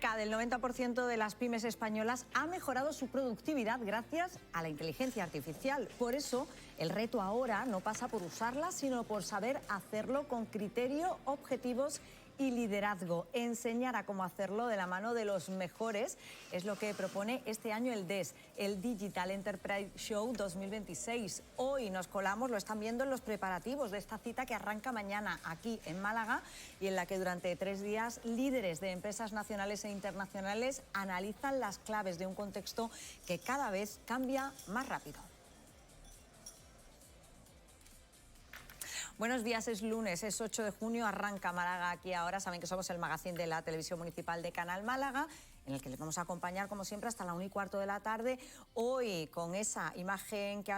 Cerca del 90% de las pymes españolas ha mejorado su productividad gracias a la inteligencia artificial. Por eso, el reto ahora no pasa por usarla, sino por saber hacerlo con criterio, objetivos y liderazgo. Enseñar a cómo hacerlo de la mano de los mejores es lo que propone este año el DES, el Digital Enterprise Show 2026. Hoy nos colamos, lo están viendo en los preparativos de esta cita que arranca mañana aquí en Málaga y en la que durante 3 días líderes de empresas nacionales e internacionales analizan las claves de un contexto que cada vez cambia más rápido. Buenos días, es lunes, es 8 de junio, arranca Málaga aquí ahora. Saben que somos el magazín de la televisión municipal de Canal Málaga, en el que les vamos a acompañar, como siempre, hasta la 1:15 de la tarde. Hoy con esa imagen que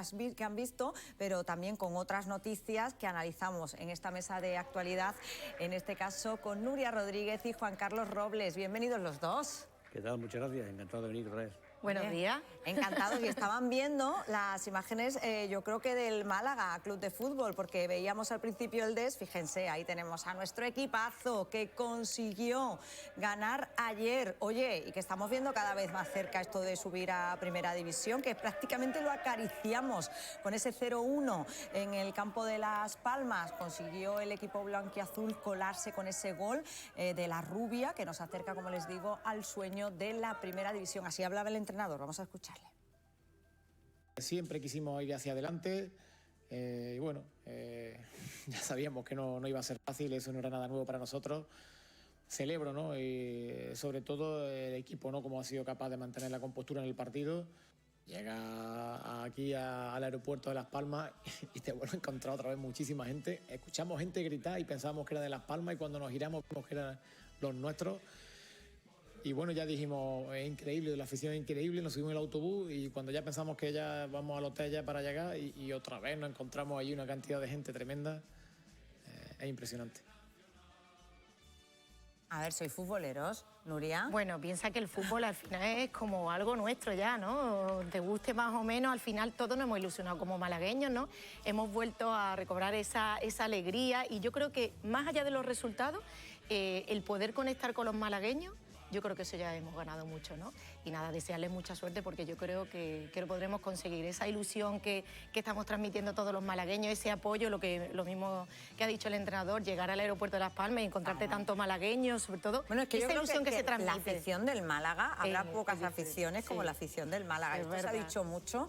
han visto, pero también con otras noticias que analizamos en esta mesa de actualidad, en este caso con Nuria Rodríguez y Juan Carlos Robles. Bienvenidos los dos. ¿Qué tal? Muchas gracias, encantado de venir otra vez. Buenos días. Encantados. Y estaban viendo las imágenes, yo creo que del Málaga Club de Fútbol, porque veíamos al principio el DES, fíjense, ahí tenemos a nuestro equipazo que consiguió ganar ayer. Oye, y que estamos viendo cada vez más cerca esto de subir a Primera División, que prácticamente lo acariciamos con ese 0-1 en el campo de Las Palmas. Consiguió el equipo blanquiazul colarse con ese gol de la Rubia, que nos acerca, como les digo, al sueño de la Primera División. Así hablaba el entrenador. Vamos a escucharle. Siempre quisimos ir hacia adelante y bueno, ya sabíamos que no iba a ser fácil, eso no era nada nuevo para nosotros. Celebro, ¿no? Y sobre todo el equipo, ¿no? Cómo ha sido capaz de mantener la compostura en el partido. Llega aquí al aeropuerto de Las Palmas y te vuelvo a encontrar otra vez muchísima gente. Escuchamos gente gritar y pensábamos que era de Las Palmas y cuando nos giramos vimos que eran los nuestros. Y bueno, ya dijimos, es increíble, la afición es increíble, nos subimos en el autobús y cuando ya pensamos que ya vamos al hotel ya para llegar y otra vez nos encontramos ahí una cantidad de gente tremenda, es impresionante. A ver, ¿sois futboleros, Nuria? Bueno, piensa que el fútbol al final es como algo nuestro ya, ¿no? Te guste más o menos, al final todos nos hemos ilusionado como malagueños, ¿no? Hemos vuelto a recobrar esa alegría y yo creo que más allá de los resultados, el poder conectar con los malagueños, yo creo que eso ya hemos ganado mucho, ¿no? Y nada, desearles mucha suerte porque yo creo que lo podremos conseguir. Esa ilusión que estamos transmitiendo todos los malagueños, ese apoyo, lo mismo que ha dicho el entrenador, llegar al aeropuerto de Las Palmas y encontrarte tanto malagueños, sobre todo, bueno, es que esa ilusión que se transmite. La afición del Málaga, habrá pocas aficiones como la afición del Málaga. Esto se ha dicho mucho,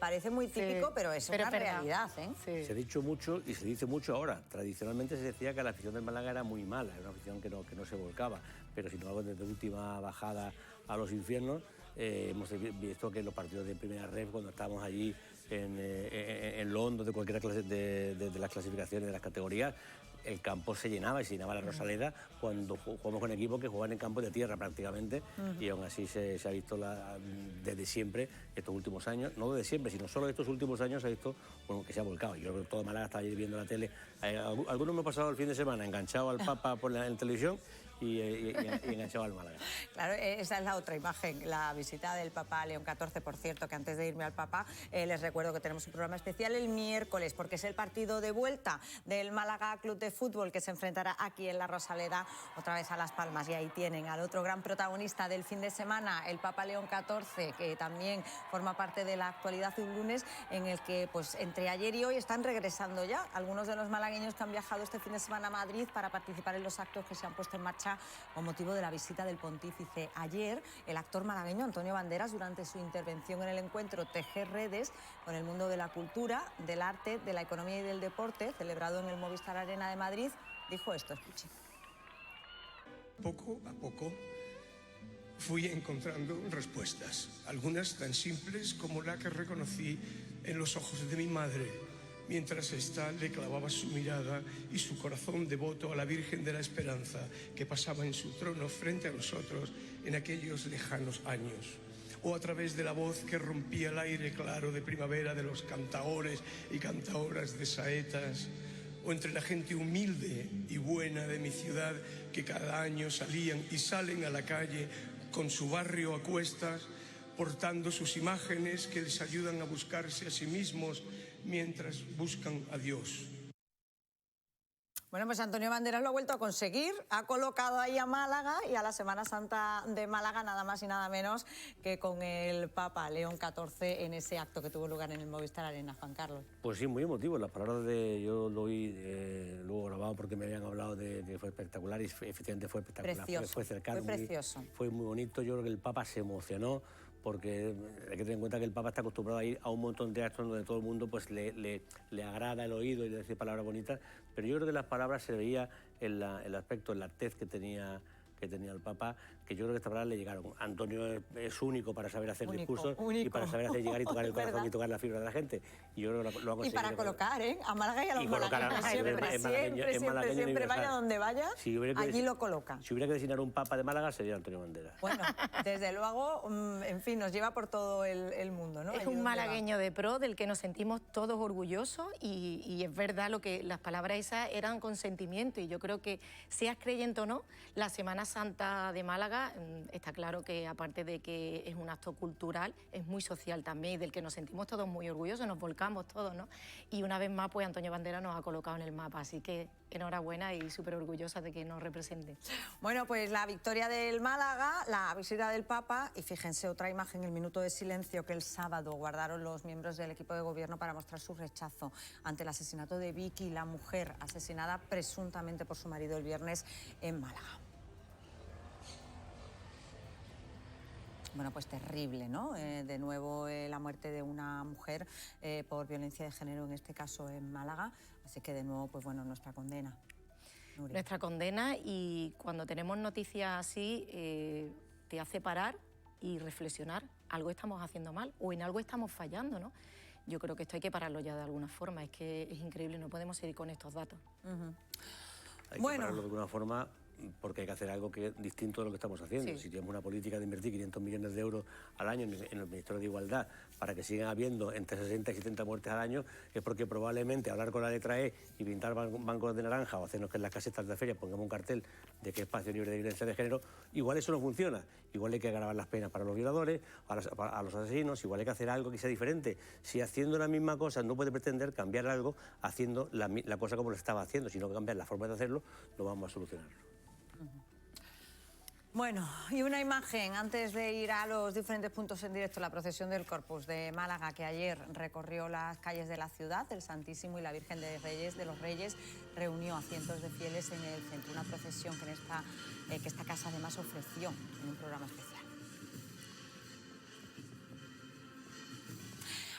parece muy típico, pero es una realidad, ¿eh? Sí. Se ha dicho mucho y se dice mucho ahora. Tradicionalmente se decía que la afición del Málaga era muy mala, era una afición que no se volcaba, pero si no hago desde última bajada a los infiernos, hemos visto que en los partidos de primera red, cuando estábamos allí en Londres, de cualquier clase de las clasificaciones de las categorías, el campo se llenaba y se llenaba la Rosaleda cuando jugamos con equipos que juegan en campos de tierra prácticamente, y aún así se ha visto desde siempre, estos últimos años, no desde siempre, sino solo estos últimos años se ha visto que se ha volcado. Yo creo que todo Málaga está ayer viendo la tele. Algunos me han pasado el fin de semana enganchado al Papa en televisión y enganchado al Málaga. Claro, esa es la otra imagen, la visita del Papa León XIV, por cierto, que antes de irme al Papa les recuerdo que tenemos un programa especial el miércoles, porque es el partido de vuelta del Málaga Club de Fútbol que se enfrentará aquí en la Rosaleda otra vez a Las Palmas, y ahí tienen al otro gran protagonista del fin de semana, el Papa León XIV, que también forma parte de la actualidad de un lunes en el que pues entre ayer y hoy están regresando ya algunos de los malagueños que han viajado este fin de semana a Madrid para participar en los actos que se han puesto en marcha con motivo de la visita del pontífice. Ayer, el actor malagueño Antonio Banderas, durante su intervención en el encuentro Tejer Redes con el mundo de la cultura, del arte, de la economía y del deporte, celebrado en el Movistar Arena de Madrid, dijo esto, escuchen. Poco a poco fui encontrando respuestas, algunas tan simples como la que reconocí en los ojos de mi madre, mientras ésta le clavaba su mirada y su corazón devoto a la Virgen de la Esperanza que pasaba en su trono frente a nosotros en aquellos lejanos años. O a través de la voz que rompía el aire claro de primavera de los cantaores y cantaoras de saetas, o entre la gente humilde y buena de mi ciudad que cada año salían y salen a la calle con su barrio a cuestas, portando sus imágenes que les ayudan a buscarse a sí mismos mientras buscan a Dios. Bueno, pues Antonio Banderas lo ha vuelto a conseguir, ha colocado ahí a Málaga y a la Semana Santa de Málaga nada más y nada menos que con el Papa León XIV en ese acto que tuvo lugar en el Movistar Arena, Juan Carlos. Pues sí, muy emotivo. Las palabras yo lo oí luego grabado porque me habían hablado de que fue espectacular y efectivamente fue espectacular. Precioso, fue cercano, fue precioso. Fue muy bonito. Yo creo que el Papa se emocionó porque hay que tener en cuenta que el Papa está acostumbrado a ir a un montón de actos donde todo el mundo pues, le agrada el oído y le dice palabras bonitas, pero yo creo que las palabras se veía en el aspecto, en la tez que tenía el Papa, que yo creo que estas palabras le llegaron. Antonio es único para saber hacer discursos y para saber hacer llegar y tocar el corazón y tocar la fibra de la gente. Y yo creo que lo ha conseguido. Y para colocar, a Málaga y a los malagueños. Siempre vaya donde vaya, allí lo coloca. Si hubiera que designar un Papa de Málaga, sería Antonio Banderas. Bueno, desde luego, en fin, nos lleva por todo el mundo, ¿no? Es un malagueño de pro del que nos sentimos todos orgullosos y es verdad lo que las palabras esas eran con sentimiento y yo creo que seas creyente o no, la Semana Santa de Málaga está claro que aparte de que es un acto cultural, es muy social también y del que nos sentimos todos muy orgullosos, nos volcamos todos, ¿no? Y una vez más, pues Antonio Banderas nos ha colocado en el mapa, así que enhorabuena y súper orgullosa de que nos represente. Bueno, pues la victoria del Málaga, la visita del Papa y fíjense otra imagen, el minuto de silencio que el sábado guardaron los miembros del equipo de gobierno para mostrar su rechazo ante el asesinato de Vicky, la mujer asesinada presuntamente por su marido el viernes en Málaga. Bueno, pues terrible, ¿no? De nuevo la muerte de una mujer por violencia de género, en este caso en Málaga. Así que de nuevo, pues bueno, nuestra condena. Nuria. Nuestra condena y cuando tenemos noticias así te hace parar y reflexionar. Algo estamos haciendo mal o en algo estamos fallando, ¿no? Yo creo que esto hay que pararlo ya de alguna forma. Es que es increíble, no podemos seguir con estos datos. Hay que pararlo de alguna forma porque hay que hacer algo que es distinto de lo que estamos haciendo. Sí. Si tenemos una política de invertir 500 millones de euros al año en el Ministerio de Igualdad para que sigan habiendo entre 60 y 70 muertes al año, es porque probablemente hablar con la letra E y pintar bancos de naranja o hacernos que en las casetas de feria pongamos un cartel de que espacio libre de violencia de género, igual eso no funciona. Igual hay que agravar las penas para los violadores, a los asesinos, igual hay que hacer algo que sea diferente. Si haciendo la misma cosa no puede pretender cambiar algo haciendo la cosa como lo estaba haciendo, sino que cambiar la forma de hacerlo, no vamos a solucionarlo. Bueno, y una imagen antes de ir a los diferentes puntos en directo, la procesión del Corpus de Málaga que ayer recorrió las calles de la ciudad, el Santísimo y la Virgen de los Reyes reunió a cientos de fieles en el centro, una procesión que esta casa además ofreció en un programa especial.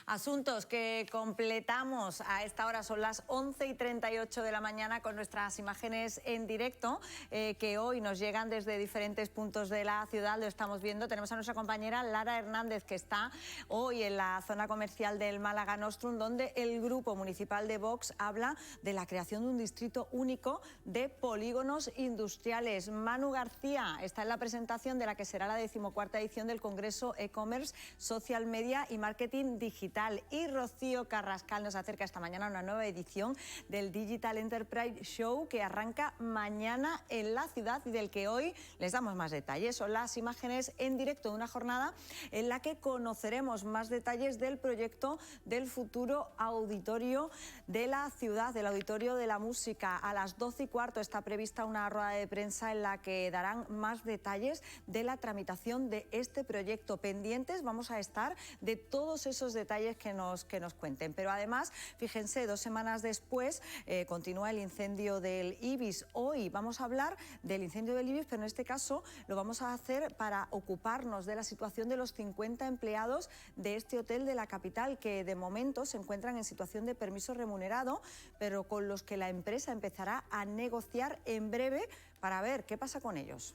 Asuntos que completamos a esta hora, son las 11:38 de la mañana con nuestras imágenes en directo que hoy nos llegan desde diferentes puntos de la ciudad, lo estamos viendo. Tenemos a nuestra compañera Lara Hernández que está hoy en la zona comercial del Málaga Nostrum, donde el grupo municipal de Vox habla de la creación de un distrito único de polígonos industriales. Manu García está en la presentación de la que será la 14ª edición del Congreso E-Commerce, Social Media y Marketing Digital. Y Rocío Carrascal nos acerca esta mañana a una nueva edición del Digital Enterprise Show que arranca mañana en la ciudad y del que hoy les damos más detalles. Son las imágenes en directo de una jornada en la que conoceremos más detalles del proyecto del futuro auditorio de la ciudad, del Auditorio de la Música. A las 12:15 está prevista una rueda de prensa en la que darán más detalles de la tramitación de este proyecto. Pendientes vamos a estar de todos esos detalles que nos cuenten. Pero además, fíjense, 2 semanas después continúa el incendio del Ibis. Hoy vamos a hablar del incendio del Ibis, pero en este caso lo vamos a hacer para ocuparnos de la situación de los 50 empleados de este hotel de la capital que de momento se encuentran en situación de permiso remunerado, pero con los que la empresa empezará a negociar en breve para ver qué pasa con ellos.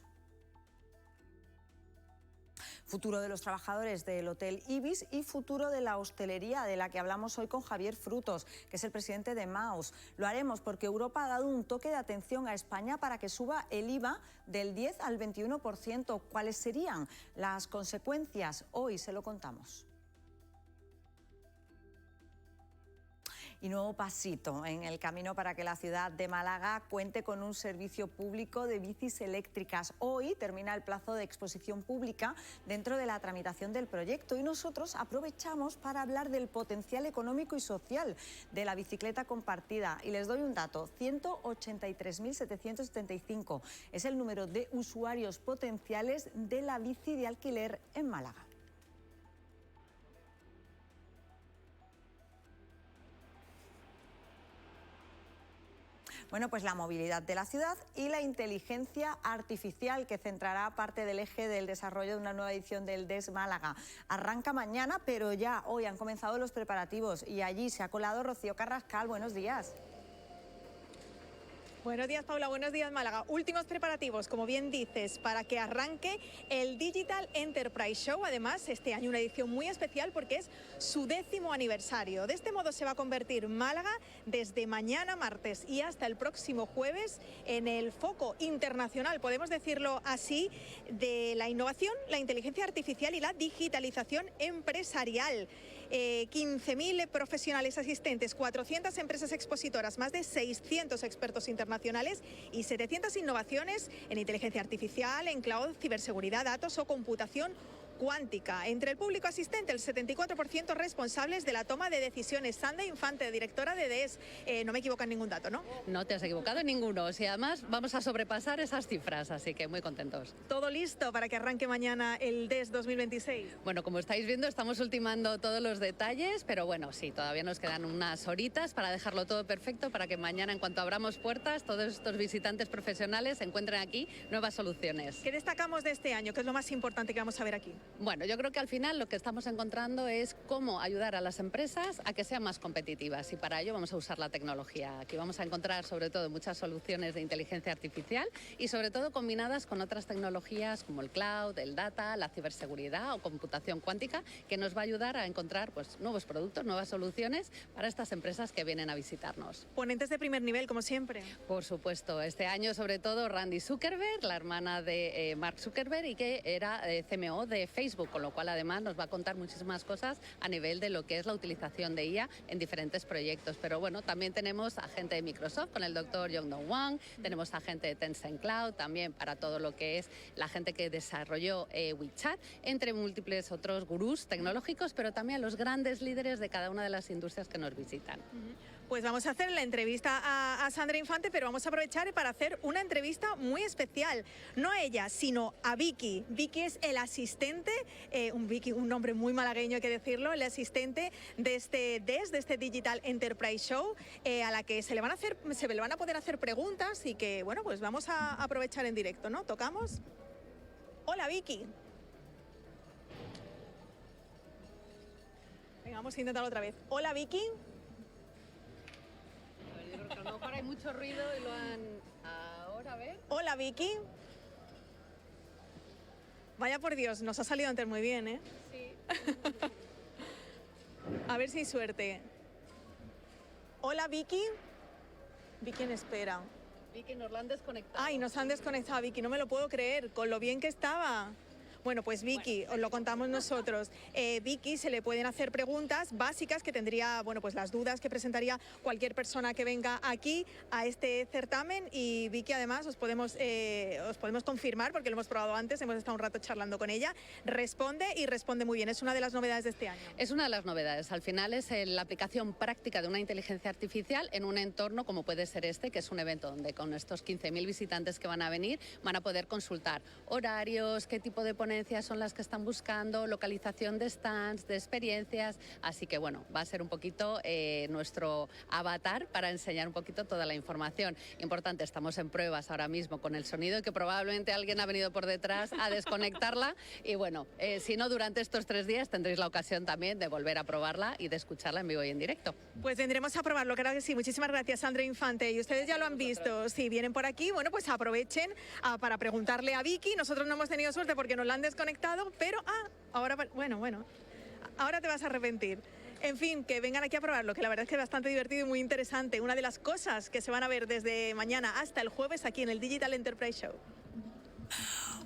Futuro de los trabajadores del Hotel Ibis y futuro de la hostelería, de la que hablamos hoy con Javier Frutos, que es el presidente de Maus. Lo haremos porque Europa ha dado un toque de atención a España para que suba el IVA del 10 al 21%. ¿Cuáles serían las consecuencias? Hoy se lo contamos. Y nuevo pasito en el camino para que la ciudad de Málaga cuente con un servicio público de bicis eléctricas. Hoy termina el plazo de exposición pública dentro de la tramitación del proyecto y nosotros aprovechamos para hablar del potencial económico y social de la bicicleta compartida. Y les doy un dato, 183.775 es el número de usuarios potenciales de la bici de alquiler en Málaga. Bueno, pues la movilidad de la ciudad y la inteligencia artificial, que centrará parte del eje del desarrollo de una nueva edición del DES Málaga. Arranca mañana, pero ya hoy han comenzado los preparativos y allí se ha colado Rocío Carrascal. Buenos días. Buenos días, Paula. Buenos días, Málaga. Últimos preparativos, como bien dices, para que arranque el Digital Enterprise Show. Además, este año una edición muy especial porque es su 10º aniversario. De este modo se va a convertir Málaga desde mañana martes y hasta el próximo jueves en el foco internacional, podemos decirlo así, de la innovación, la inteligencia artificial y la digitalización empresarial. 15.000 profesionales asistentes, 400 empresas expositoras, más de 600 expertos internacionales y 700 innovaciones en inteligencia artificial, en cloud, ciberseguridad, datos o computación cuántica. Entre el público asistente, el 74% responsables de la toma de decisiones. Sandra Infante, directora de DES, no me equivoco en ningún dato, ¿no? No te has equivocado en ninguno. Y además vamos a sobrepasar esas cifras, así que muy contentos. ¿Todo listo para que arranque mañana el DES 2026? Bueno, como estáis viendo, estamos ultimando todos los detalles, pero bueno, sí, todavía nos quedan unas horitas para dejarlo todo perfecto, para que mañana, en cuanto abramos puertas, todos estos visitantes profesionales encuentren aquí nuevas soluciones. ¿Qué destacamos de este año? ¿Qué es lo más importante que vamos a ver aquí? Bueno, yo creo que al final lo que estamos encontrando es cómo ayudar a las empresas a que sean más competitivas y para ello vamos a usar la tecnología. Aquí vamos a encontrar sobre todo muchas soluciones de inteligencia artificial y sobre todo combinadas con otras tecnologías como el cloud, el data, la ciberseguridad o computación cuántica, que nos va a ayudar a encontrar pues, nuevos productos, nuevas soluciones para estas empresas que vienen a visitarnos. Ponentes de primer nivel, como siempre. Por supuesto, este año sobre todo Randy Zuckerberg, la hermana de Mark Zuckerberg y que era CMO de Facebook, con lo cual además nos va a contar muchísimas cosas a nivel de lo que es la utilización de IA en diferentes proyectos. Pero bueno, también tenemos a gente de Microsoft con el doctor Yongdong Wang, tenemos a gente de Tencent Cloud también para todo lo que es la gente que desarrolló WeChat, entre múltiples otros gurús tecnológicos, pero también los grandes líderes de cada una de las industrias que nos visitan. Pues vamos a hacer la entrevista a Sandra Infante, pero vamos a aprovechar para hacer una entrevista muy especial. No a ella, sino a Vicky. Vicky es el asistente, un nombre muy malagueño hay que decirlo, el asistente de este DES, de este Digital Enterprise Show, a la que se le van a poder hacer preguntas y que, bueno, pues vamos a aprovechar en directo, ¿no? ¿Tocamos? Hola, Vicky. Venga, vamos a intentarlo otra vez. Hola, Vicky. A lo mejor hay mucho ruido y lo han... Ahora, a ver. Hola, Vicky. Vaya por Dios, nos ha salido antes muy bien, ¿eh? Sí. A ver si hay suerte. Hola, Vicky. Vicky en espera. Vicky, nos lo han desconectado. Ay, nos han desconectado a Vicky, no me lo puedo creer, con lo bien que estaba. Bueno, pues Vicky, os lo contamos nosotros. Vicky, se le pueden hacer preguntas básicas que tendría, bueno, pues las dudas que presentaría cualquier persona que venga aquí a este certamen. Y Vicky, además, os podemos confirmar, porque lo hemos probado antes, hemos estado un rato charlando con ella. Responde y responde muy bien. Es una de las novedades de este año. Es una de las novedades. Al final es la aplicación práctica de una inteligencia artificial en un entorno como puede ser este, que es un evento donde con estos 15.000 visitantes que van a venir van a poder consultar horarios, qué tipo de ponencias son las que están buscando, localización de stands, de experiencias, así que bueno, va a ser un poquito nuestro avatar para enseñar un poquito toda la información. Importante, estamos en pruebas ahora mismo con el sonido y que probablemente alguien ha venido por detrás a desconectarla y bueno, si no, durante estos 3 días tendréis la ocasión también de volver a probarla y de escucharla en vivo y en directo. Pues vendremos a probarlo, claro que sí. Muchísimas gracias, Sandra Infante. Y ustedes ya lo han visto. Si vienen por aquí, bueno, pues aprovechen para preguntarle a Vicky. Nosotros no hemos tenido suerte porque nos la han desconectado, pero ahora, bueno, ahora te vas a arrepentir. En fin, que vengan aquí a probarlo, que la verdad es que es bastante divertido y muy interesante. Una de las cosas que se van a ver desde mañana hasta el jueves aquí en el Digital Enterprise Show.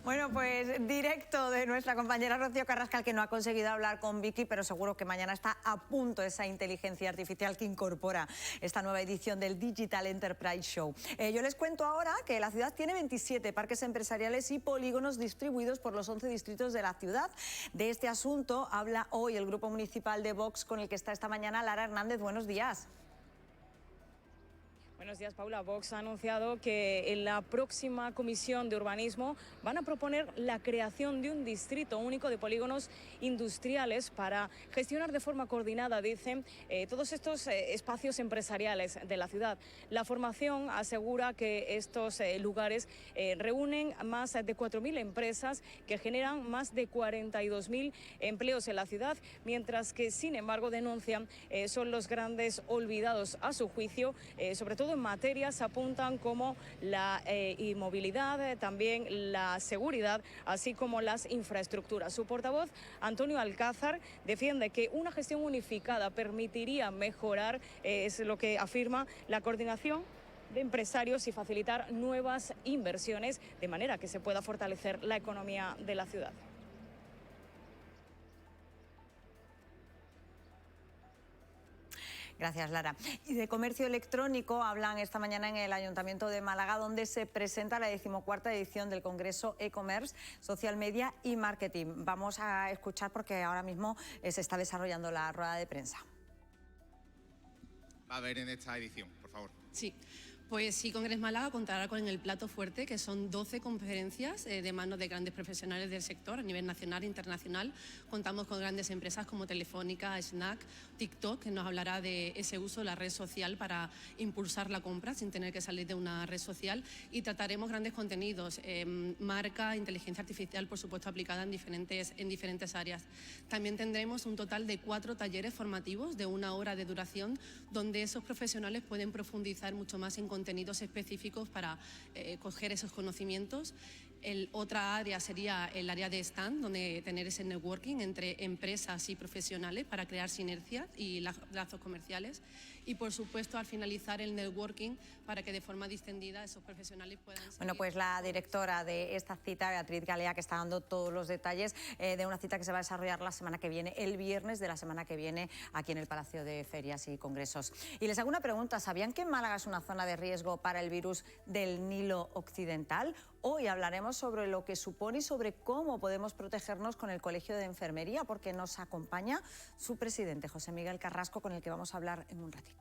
Bueno, pues directo de nuestra compañera Rocío Carrascal, que no ha conseguido hablar con Vicky, pero seguro que mañana está a punto esa inteligencia artificial que incorpora esta nueva edición del Digital Enterprise Show. Yo les cuento ahora que la ciudad tiene 27 parques empresariales y polígonos distribuidos por los 11 distritos de la ciudad. De este asunto habla hoy el Grupo Municipal de Vox, con el que está esta mañana Lara Hernández. Buenos días. Buenos días, Paula. Vox ha anunciado que en la próxima Comisión de Urbanismo van a proponer la creación de un distrito único de polígonos industriales para gestionar de forma coordinada, dicen, todos estos espacios empresariales de la ciudad. La formación asegura que estos lugares reúnen más de 4.000 empresas que generan más de 42.000 empleos en la ciudad, mientras que, sin embargo, denuncian son los grandes olvidados a su juicio, sobre todo en materias apuntan como la movilidad, también la seguridad, así como las infraestructuras. Su portavoz, Antonio Alcázar, defiende que una gestión unificada permitiría mejorar, es lo que afirma, la coordinación de empresarios y facilitar nuevas inversiones, de manera que se pueda fortalecer la economía de la ciudad. Gracias, Lara. Y de comercio electrónico hablan esta mañana en el Ayuntamiento de Málaga, donde se presenta la 14ª edición del Congreso e-commerce, social media y marketing. Vamos a escuchar porque ahora mismo se está desarrollando la rueda de prensa. Va a haber en esta edición, por favor. Sí. Pues e-Congress Málaga contará con el plato fuerte, que son 12 conferencias de manos de grandes profesionales del sector a nivel nacional e internacional. Contamos con grandes empresas como Telefónica, Snack, TikTok, que nos hablará de ese uso de la red social para impulsar la compra sin tener que salir de una red social. Y trataremos grandes contenidos, marca, inteligencia artificial, por supuesto, aplicada en diferentes áreas. También tendremos un total de 4 talleres formativos de 1 hora de duración, donde esos profesionales pueden profundizar mucho más en contenidos específicos para coger esos conocimientos. Otra área sería el área de stand, donde tener ese networking entre empresas y profesionales para crear sinergias y lazos comerciales. Y, por supuesto, al finalizar el networking, para que de forma distendida esos profesionales puedan seguir. Bueno, pues la directora de esta cita, Beatriz Galea, que está dando todos los detalles de una cita que se va a desarrollar la semana que viene, el viernes de la semana que viene, aquí en el Palacio de Ferias y Congresos. Y les hago una pregunta. ¿Sabían que Málaga es una zona de riesgo para el virus del Nilo Occidental? Hoy hablaremos sobre lo que supone y sobre cómo podemos protegernos con el Colegio de Enfermería, porque nos acompaña su presidente, José Miguel Carrasco, con el que vamos a hablar en un ratito.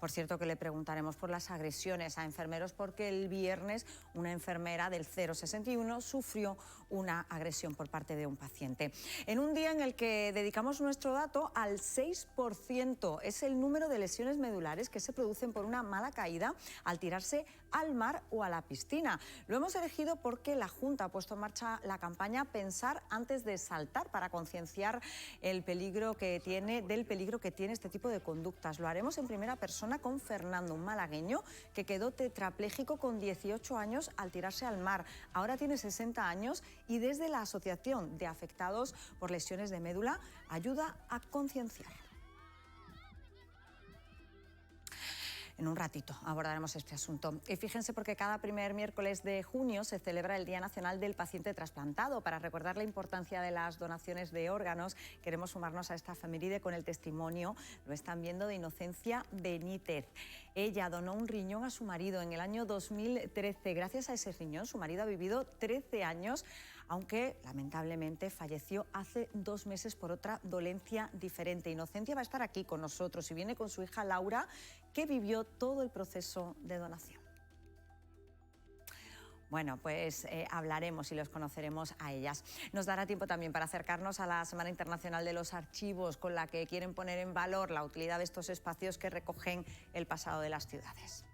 Por cierto, que le preguntaremos por las agresiones a enfermeros, porque el viernes una enfermera del 061 sufrió una agresión por parte de un paciente. En un día en el que dedicamos nuestro dato al 6%, es el número de lesiones medulares que se producen por una mala caída al tirarse al mar o a la piscina. Lo hemos elegido porque la Junta ha puesto en marcha la campaña Pensar antes de saltar, para concienciar del peligro que tiene este tipo de conductas. Lo haremos en primera persona con Fernando, un malagueño que quedó tetrapléjico con 18 años al tirarse al mar. Ahora tiene 60 años y desde la Asociación de Afectados por Lesiones de Médula ayuda a concienciar. En un ratito abordaremos este asunto. Y fíjense, porque cada primer miércoles de junio se celebra el Día Nacional del Paciente Trasplantado. Para recordar la importancia de las donaciones de órganos, queremos sumarnos a esta efeméride con el testimonio, lo están viendo, de Inocencia Benítez. Ella donó un riñón a su marido en el año 2013. Gracias a ese riñón, su marido ha vivido 13 años, aunque lamentablemente falleció hace 2 meses por otra dolencia diferente. Inocencia va a estar aquí con nosotros y viene con su hija Laura, que vivió todo el proceso de donación. Bueno, pues hablaremos y los conoceremos a ellas. Nos dará tiempo también para acercarnos a la Semana Internacional de los Archivos, con la que quieren poner en valor la utilidad de estos espacios que recogen el pasado de las ciudades.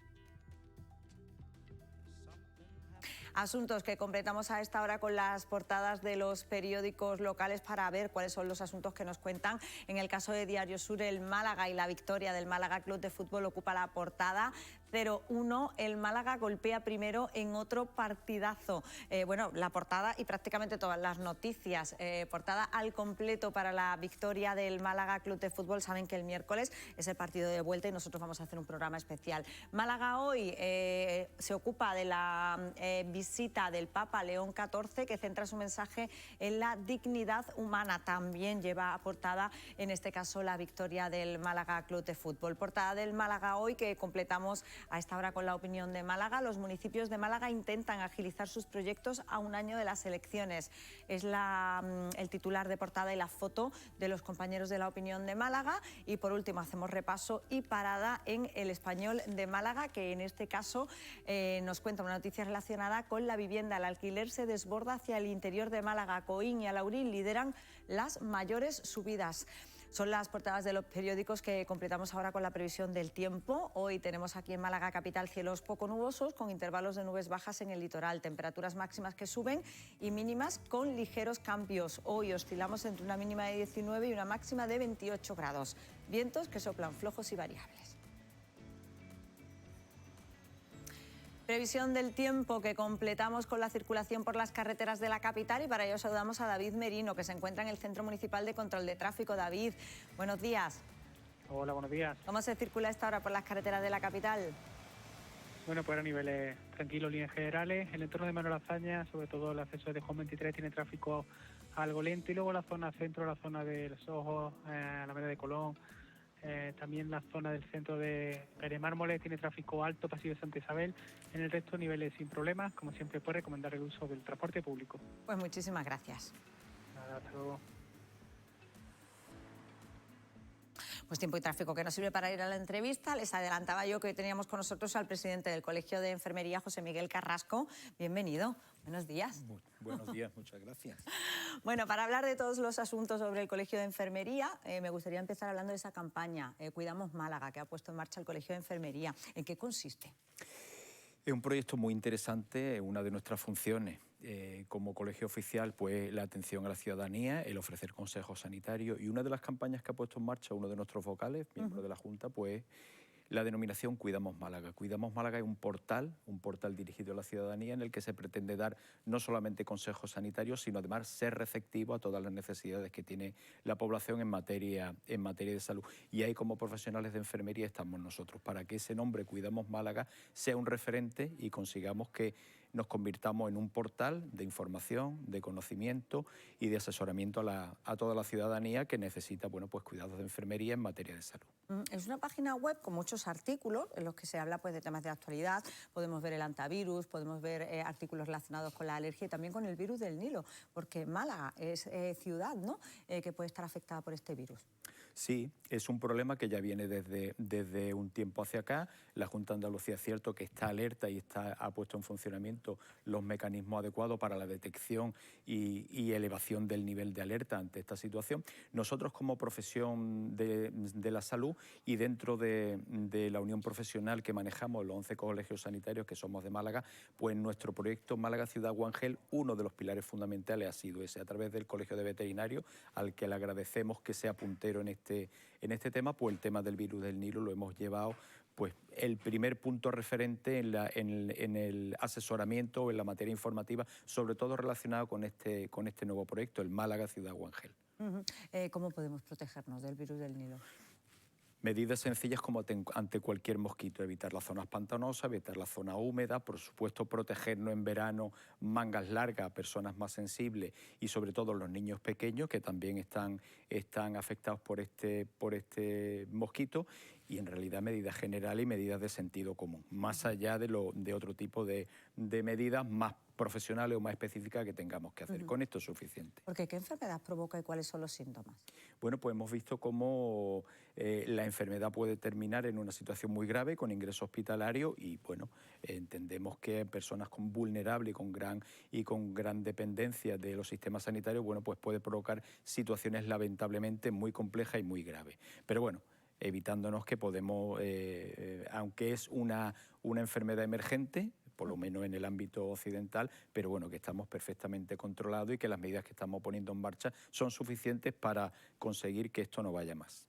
Asuntos que completamos a esta hora con las portadas de los periódicos locales para ver cuáles son los asuntos que nos cuentan. En el caso de Diario Sur, el Málaga y la victoria del Málaga Club de Fútbol ocupa la portada. 0-1. El Málaga golpea primero en otro partidazo. Bueno, la portada y prácticamente todas las noticias, portada al completo para la victoria del Málaga Club de Fútbol. Saben que el miércoles es el partido de vuelta y nosotros vamos a hacer un programa especial. Málaga hoy se ocupa de la visita del Papa León XIV, que centra su mensaje en la dignidad humana. También lleva a portada, en este caso, la victoria del Málaga Club de Fútbol. Portada del Málaga hoy, que completamos a esta hora con la opinión de Málaga. Los municipios de Málaga intentan agilizar sus proyectos a un año de las elecciones. Es el titular de portada y la foto de los compañeros de la opinión de Málaga. Y por último hacemos repaso y parada en El Español de Málaga, que en este caso nos cuenta una noticia relacionada con la vivienda. El alquiler se desborda hacia el interior de Málaga. Coín y Alaurín lideran las mayores subidas. Son las portadas de los periódicos que completamos ahora con la previsión del tiempo. Hoy tenemos aquí en Málaga capital cielos poco nubosos, con intervalos de nubes bajas en el litoral, temperaturas máximas que suben y mínimas con ligeros cambios. Hoy oscilamos entre una mínima de 19 y una máxima de 28 grados. Vientos que soplan flojos y variables. Previsión del tiempo que completamos con la circulación por las carreteras de la capital, y para ello saludamos a David Merino, que se encuentra en el Centro Municipal de Control de Tráfico. David, buenos días. Hola, buenos días. ¿Cómo se circula esta hora por las carreteras de la capital? Bueno, pues a niveles tranquilos, líneas generales. En el entorno de Manuel Azaña, sobre todo el acceso de Juan 23, tiene tráfico algo lento, y luego la zona centro, la zona de Los Ojos, la Avenida de Colón, también la zona del centro de Pere Mármoles tiene tráfico alto, pasillo de Santa Isabel. En el resto, niveles sin problemas. Como siempre, puede recomendar el uso del transporte público. Pues muchísimas gracias. Nada, hasta luego. Pues tiempo y tráfico que nos sirve para ir a la entrevista. Les adelantaba yo que hoy teníamos con nosotros al presidente del Colegio de Enfermería, José Miguel Carrasco. Bienvenido. Buenos días. Buenos días, muchas gracias. Bueno, para hablar de todos los asuntos sobre el Colegio de Enfermería, me gustaría empezar hablando de esa campaña, Cuidamos Málaga, que ha puesto en marcha el Colegio de Enfermería. ¿En qué consiste? Es un proyecto muy interesante. Una de nuestras funciones como colegio oficial, pues la atención a la ciudadanía, el ofrecer consejos sanitarios, y una de las campañas que ha puesto en marcha uno de nuestros vocales, miembro de la Junta, pues la denominación Cuidamos Málaga. Cuidamos Málaga es un portal dirigido a la ciudadanía en el que se pretende dar no solamente consejos sanitarios, sino además ser receptivo a todas las necesidades que tiene la población en materia de salud. Y ahí, como profesionales de enfermería, estamos nosotros, para que ese nombre Cuidamos Málaga sea un referente y consigamos que nos convirtamos en un portal de información, de conocimiento y de asesoramiento a toda la ciudadanía que necesita, bueno, pues cuidados de enfermería en materia de salud. Es una página web con muchos artículos en los que se habla, pues, de temas de actualidad. Podemos ver el antivirus, podemos ver artículos relacionados con la alergia y también con el virus del Nilo, porque Málaga es ciudad, ¿no?, que puede estar afectada por este virus. Sí, es un problema que ya viene desde un tiempo hacia acá. La Junta de Andalucía es cierto que está alerta y ha puesto en funcionamiento los mecanismos adecuados para la detección y elevación del nivel de alerta ante esta situación. Nosotros, como profesión de la salud y dentro de la unión profesional que manejamos, los 11 colegios sanitarios que somos de Málaga, pues nuestro proyecto Málaga Ciudad Guángel, uno de los pilares fundamentales ha sido ese, a través del Colegio de Veterinarios, al que le agradecemos que sea puntero en este tema. Pues el tema del virus del Nilo lo hemos llevado, pues, el primer punto referente en el asesoramiento o en la materia informativa, sobre todo relacionado con este nuevo proyecto, el Málaga Ciudad Guángel. ¿Cómo podemos protegernos del virus del Nilo? Medidas sencillas como ante cualquier mosquito: evitar las zonas pantanosas, evitar la zona húmeda, por supuesto protegernos en verano, mangas largas a personas más sensibles y sobre todo los niños pequeños, que también están afectados por este mosquito, y en realidad medidas generales y medidas de sentido común, más allá de otro tipo de medidas más profesionales o más específicas que tengamos que hacer. Con esto es suficiente. Porque ¿qué enfermedad provoca y cuáles son los síntomas? Bueno, pues hemos visto cómo la enfermedad puede terminar en una situación muy grave con ingreso hospitalario, y bueno, entendemos que personas vulnerables y con gran dependencia de los sistemas sanitarios, bueno, pues puede provocar situaciones lamentablemente muy complejas y muy graves. Pero bueno, evitándonos que podemos, aunque es una enfermedad emergente, por lo menos en el ámbito occidental, pero bueno, que estamos perfectamente controlados y que las medidas que estamos poniendo en marcha son suficientes para conseguir que esto no vaya más.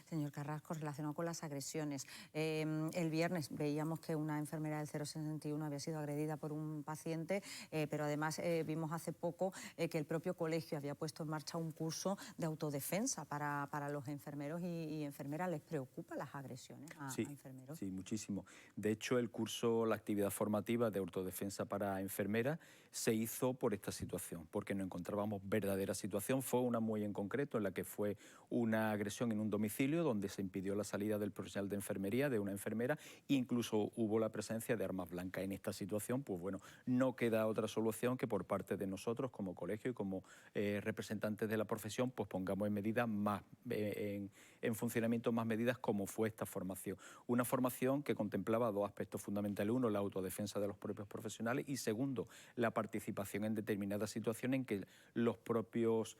Señor Carrasco, relacionado con las agresiones, el viernes veíamos que una enfermera del 061 había sido agredida por un paciente, pero además vimos hace poco que el propio colegio había puesto en marcha un curso de autodefensa para los enfermeros y enfermeras. ¿Les preocupan las agresiones a enfermeros? Sí, muchísimo. De hecho, el curso, la actividad formativa de autodefensa para enfermeras se hizo por esta situación, porque nos encontrábamos verdadera situación. Fue una muy en concreto, en la que fue una agresión en un domicilio donde se impidió la salida del profesional de enfermería, de una enfermera, incluso hubo la presencia de armas blancas. En esta situación, pues bueno, no queda otra solución que por parte de nosotros como colegio y como representantes de la profesión, pues pongamos en medidas más, en funcionamiento más medidas como fue esta formación. Una formación que contemplaba dos aspectos fundamentales. Uno, la autodefensa de los propios profesionales y segundo, la participación en determinadas situaciones en que los propios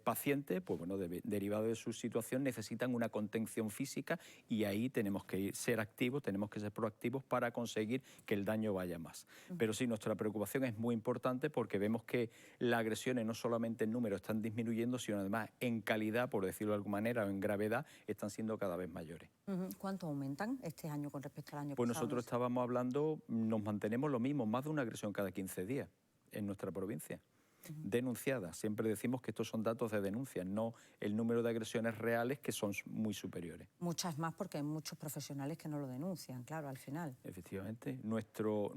pacientes, pues bueno, derivado de su situación, necesitan una contención física y ahí tenemos que ser activos, tenemos que ser proactivos para conseguir que el daño vaya más. Pero sí, nuestra preocupación es muy importante porque vemos que las agresiones no solamente en número están disminuyendo, sino además en calidad, por decirlo de alguna manera, o en gravedad, están siendo cada vez mayores. ¿Cuánto aumentan este año con respecto al año pasado? Pues nosotros estábamos hablando, nos mantenemos lo mismo, más de una agresión cada 15 días en nuestra provincia. Denunciada. Siempre decimos que estos son datos de denuncia, no el número de agresiones reales, que son muy superiores. Muchas más porque hay muchos profesionales que no lo denuncian, claro, al final. Efectivamente. Nuestro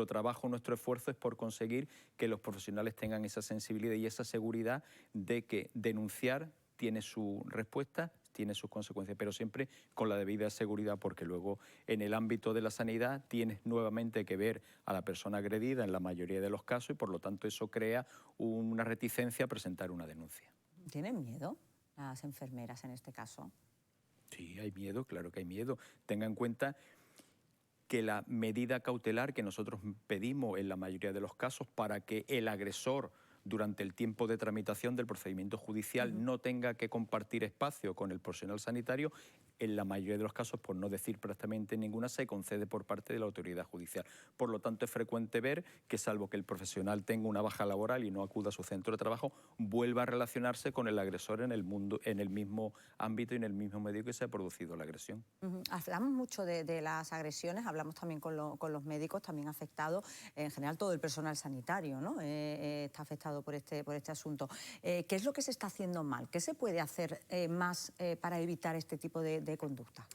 trabajo, nuestro esfuerzo es por conseguir que los profesionales tengan esa sensibilidad y esa seguridad de que denunciar tiene su respuesta, tiene sus consecuencias, pero siempre con la debida seguridad, porque luego en el ámbito de la sanidad tienes nuevamente que ver a la persona agredida en la mayoría de los casos y por lo tanto eso crea una reticencia a presentar una denuncia. ¿Tienen miedo las enfermeras en este caso? Sí, hay miedo, claro que hay miedo. Tenga en cuenta que la medida cautelar que nosotros pedimos en la mayoría de los casos para que el agresor durante el tiempo de tramitación del procedimiento judicial no tenga que compartir espacio con el profesional sanitario, en la mayoría de los casos, por no decir prácticamente ninguna, se concede por parte de la autoridad judicial. Por lo tanto, es frecuente ver que, salvo que el profesional tenga una baja laboral y no acuda a su centro de trabajo, vuelva a relacionarse con el agresor en el mismo ámbito y en el mismo medio que se ha producido la agresión. Hablamos mucho de las agresiones, hablamos también con los médicos, también afectados, en general todo el personal sanitario, ¿no? Está afectado por este asunto. ¿Qué es lo que se está haciendo mal? ¿Qué se puede hacer más para evitar este tipo de conducta?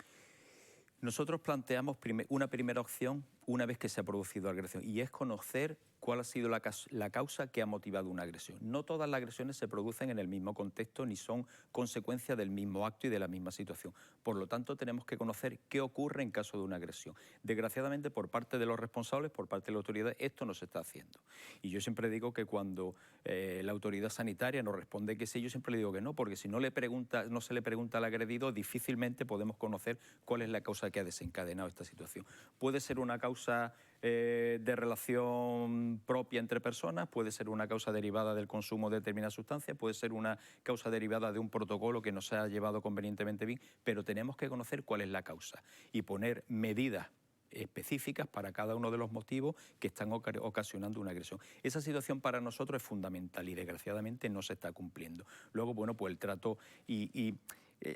Nosotros planteamos una primera opción una vez que se ha producido agresión y es conocer cuál ha sido la causa que ha motivado una agresión. No todas las agresiones se producen en el mismo contexto ni son consecuencia del mismo acto y de la misma situación. Por lo tanto, tenemos que conocer qué ocurre en caso de una agresión. Desgraciadamente, por parte de los responsables, por parte de la autoridad, esto no se está haciendo. Y yo siempre digo que cuando la autoridad sanitaria nos responde que sí, yo siempre le digo que no, porque si no se le pregunta al agredido, difícilmente podemos conocer cuál es la causa que ha desencadenado esta situación. Puede ser una causa de relación propia entre personas, puede ser una causa derivada del consumo de determinadas sustancias, puede ser una causa derivada de un protocolo que no se ha llevado convenientemente bien, pero tenemos que conocer cuál es la causa y poner medidas específicas para cada uno de los motivos que están ocasionando una agresión. Esa situación para nosotros es fundamental y desgraciadamente no se está cumpliendo. Luego, bueno, pues el trato y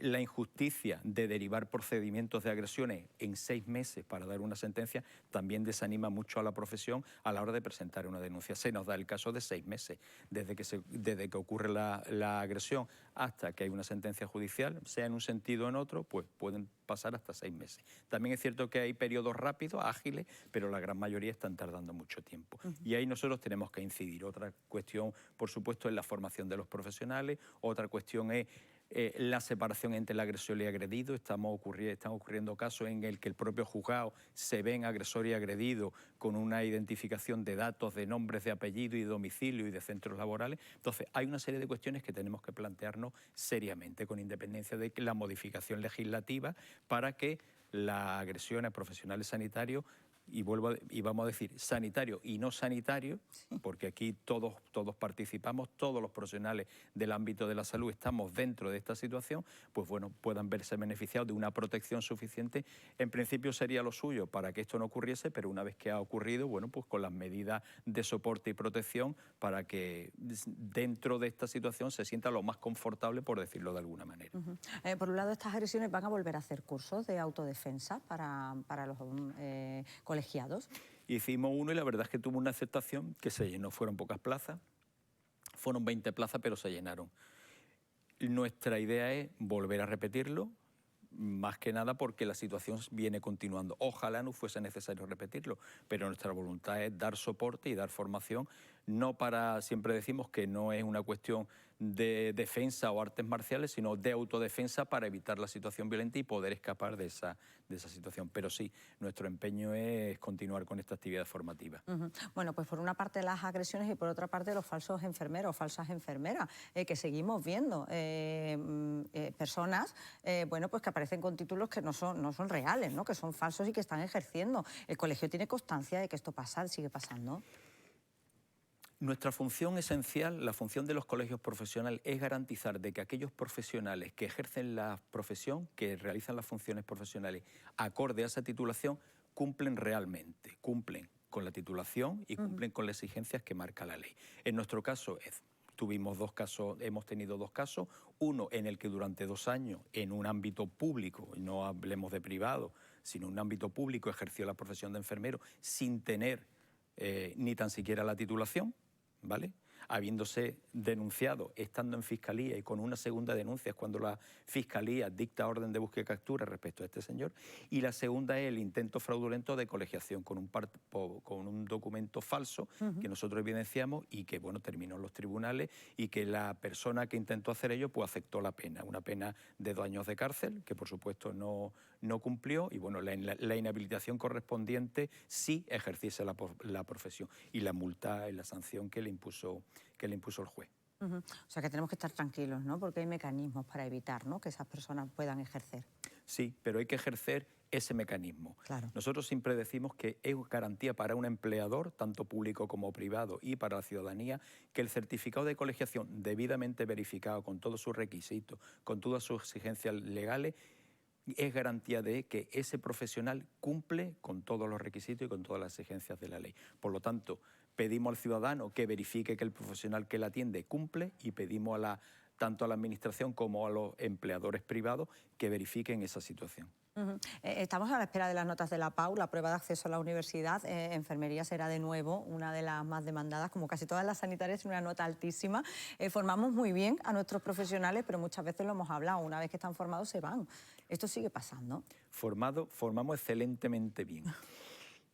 la injusticia de derivar procedimientos de agresiones en 6 meses para dar una sentencia también desanima mucho a la profesión a la hora de presentar una denuncia. Se nos da el caso de 6 meses, desde que ocurre la agresión hasta que hay una sentencia judicial, sea en un sentido o en otro, pues pueden pasar hasta 6 meses. También es cierto que hay periodos rápidos, ágiles, pero la gran mayoría están tardando mucho tiempo. Y ahí nosotros tenemos que incidir. Otra cuestión, por supuesto, es la formación de los profesionales, otra cuestión es la separación entre el agresor y el agredido. Están ocurriendo casos en el que el propio juzgado se ven agresor y agredido con una identificación de datos, de nombres, de apellido y de domicilio y de centros laborales. Entonces, hay una serie de cuestiones que tenemos que plantearnos seriamente, con independencia de la modificación legislativa, para que las agresiones a profesionales sanitarios y vamos a decir sanitario y no sanitario, porque aquí todos participamos, todos los profesionales del ámbito de la salud estamos dentro de esta situación, pues bueno, puedan verse beneficiados de una protección suficiente. En principio sería lo suyo para que esto no ocurriese, pero una vez que ha ocurrido, bueno, pues con las medidas de soporte y protección para que dentro de esta situación se sienta lo más confortable, por decirlo de alguna manera. Por un lado, estas agresiones van a volver a hacer cursos de autodefensa para los colegiados. Hicimos uno y la verdad es que tuvo una aceptación que se llenó. Fueron pocas plazas, fueron 20 plazas, pero se llenaron. Nuestra idea es volver a repetirlo, más que nada porque la situación viene continuando. Ojalá no fuese necesario repetirlo, pero nuestra voluntad es dar soporte y dar formación, no para, siempre decimos que no es una cuestión de defensa o artes marciales, sino de autodefensa para evitar la situación violenta y poder escapar de esa situación. Pero sí, nuestro empeño es continuar con esta actividad formativa. Bueno, pues por una parte las agresiones y por otra parte los falsos enfermeros, falsas enfermeras, que seguimos viendo personas, bueno, pues que aparecen con títulos que no son reales, ¿no? Que son falsos y que están ejerciendo. ¿El colegio tiene constancia de que esto pasa, sigue pasando? Nuestra función esencial, la función de los colegios profesionales, es garantizar de que aquellos profesionales que ejercen la profesión, que realizan las funciones profesionales acorde a esa titulación, cumplen realmente, cumplen con la titulación y cumplen con las exigencias que marca la ley. En nuestro caso hemos tenido dos casos, uno en el que durante 2 años en un ámbito público, no hablemos de privado, sino en un ámbito público ejerció la profesión de enfermero sin tener ni tan siquiera la titulación, ¿vale? Habiéndose denunciado, estando en Fiscalía y con una segunda denuncia es cuando la Fiscalía dicta orden de búsqueda y captura respecto a este señor, y la segunda es el intento fraudulento de colegiación con un documento falso que nosotros evidenciamos y que, bueno, terminó en los tribunales y que la persona que intentó hacer ello pues aceptó la pena, una pena de 2 años de cárcel, que por supuesto no cumplió, y bueno, la inhabilitación correspondiente sí ejerciese la profesión, y la multa y la sanción que le impuso el juez. O sea que tenemos que estar tranquilos, ¿no? Porque hay mecanismos para evitar, ¿no?, que esas personas puedan ejercer. Sí, pero hay que ejercer ese mecanismo. Claro. Nosotros siempre decimos que es garantía para un empleador, tanto público como privado, y para la ciudadanía, que el certificado de colegiación debidamente verificado con todos sus requisitos, con todas sus exigencias legales, es garantía de que ese profesional cumple con todos los requisitos y con todas las exigencias de la ley. Por lo tanto, pedimos al ciudadano que verifique que el profesional que le atiende cumple, y pedimos tanto a la Administración como a los empleadores privados que verifiquen esa situación. Estamos a la espera de las notas de la PAU, la prueba de acceso a la universidad. Enfermería será de nuevo una de las más demandadas, como casi todas las sanitarias, una nota altísima. Formamos muy bien a nuestros profesionales, pero muchas veces lo hemos hablado, una vez que están formados se van. ¿Esto sigue pasando? Formamos excelentemente bien.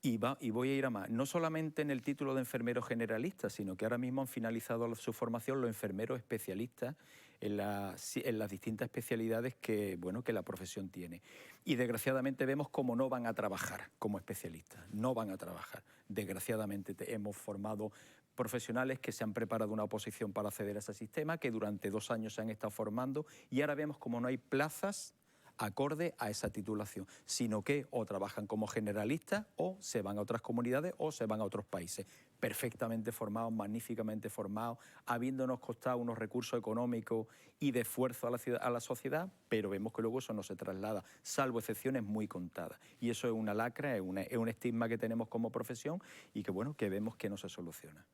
Y voy a ir a más, no solamente en el título de enfermero generalista, sino que ahora mismo han finalizado su formación los enfermeros especialistas en las distintas especialidades que la profesión tiene. Y desgraciadamente vemos cómo no van a trabajar como especialistas, no van a trabajar. Desgraciadamente hemos formado profesionales que se han preparado una oposición para acceder a ese sistema, que durante 2 años se han estado formando, y ahora vemos cómo no hay plazas acorde a esa titulación, sino que o trabajan como generalistas o se van a otras comunidades o se van a otros países. Perfectamente formados, magníficamente formados, habiéndonos costado unos recursos económicos y de esfuerzo a la sociedad, pero vemos que luego eso no se traslada, salvo excepciones muy contadas. Y eso es una lacra, es un estigma que tenemos como profesión y que vemos que no se soluciona.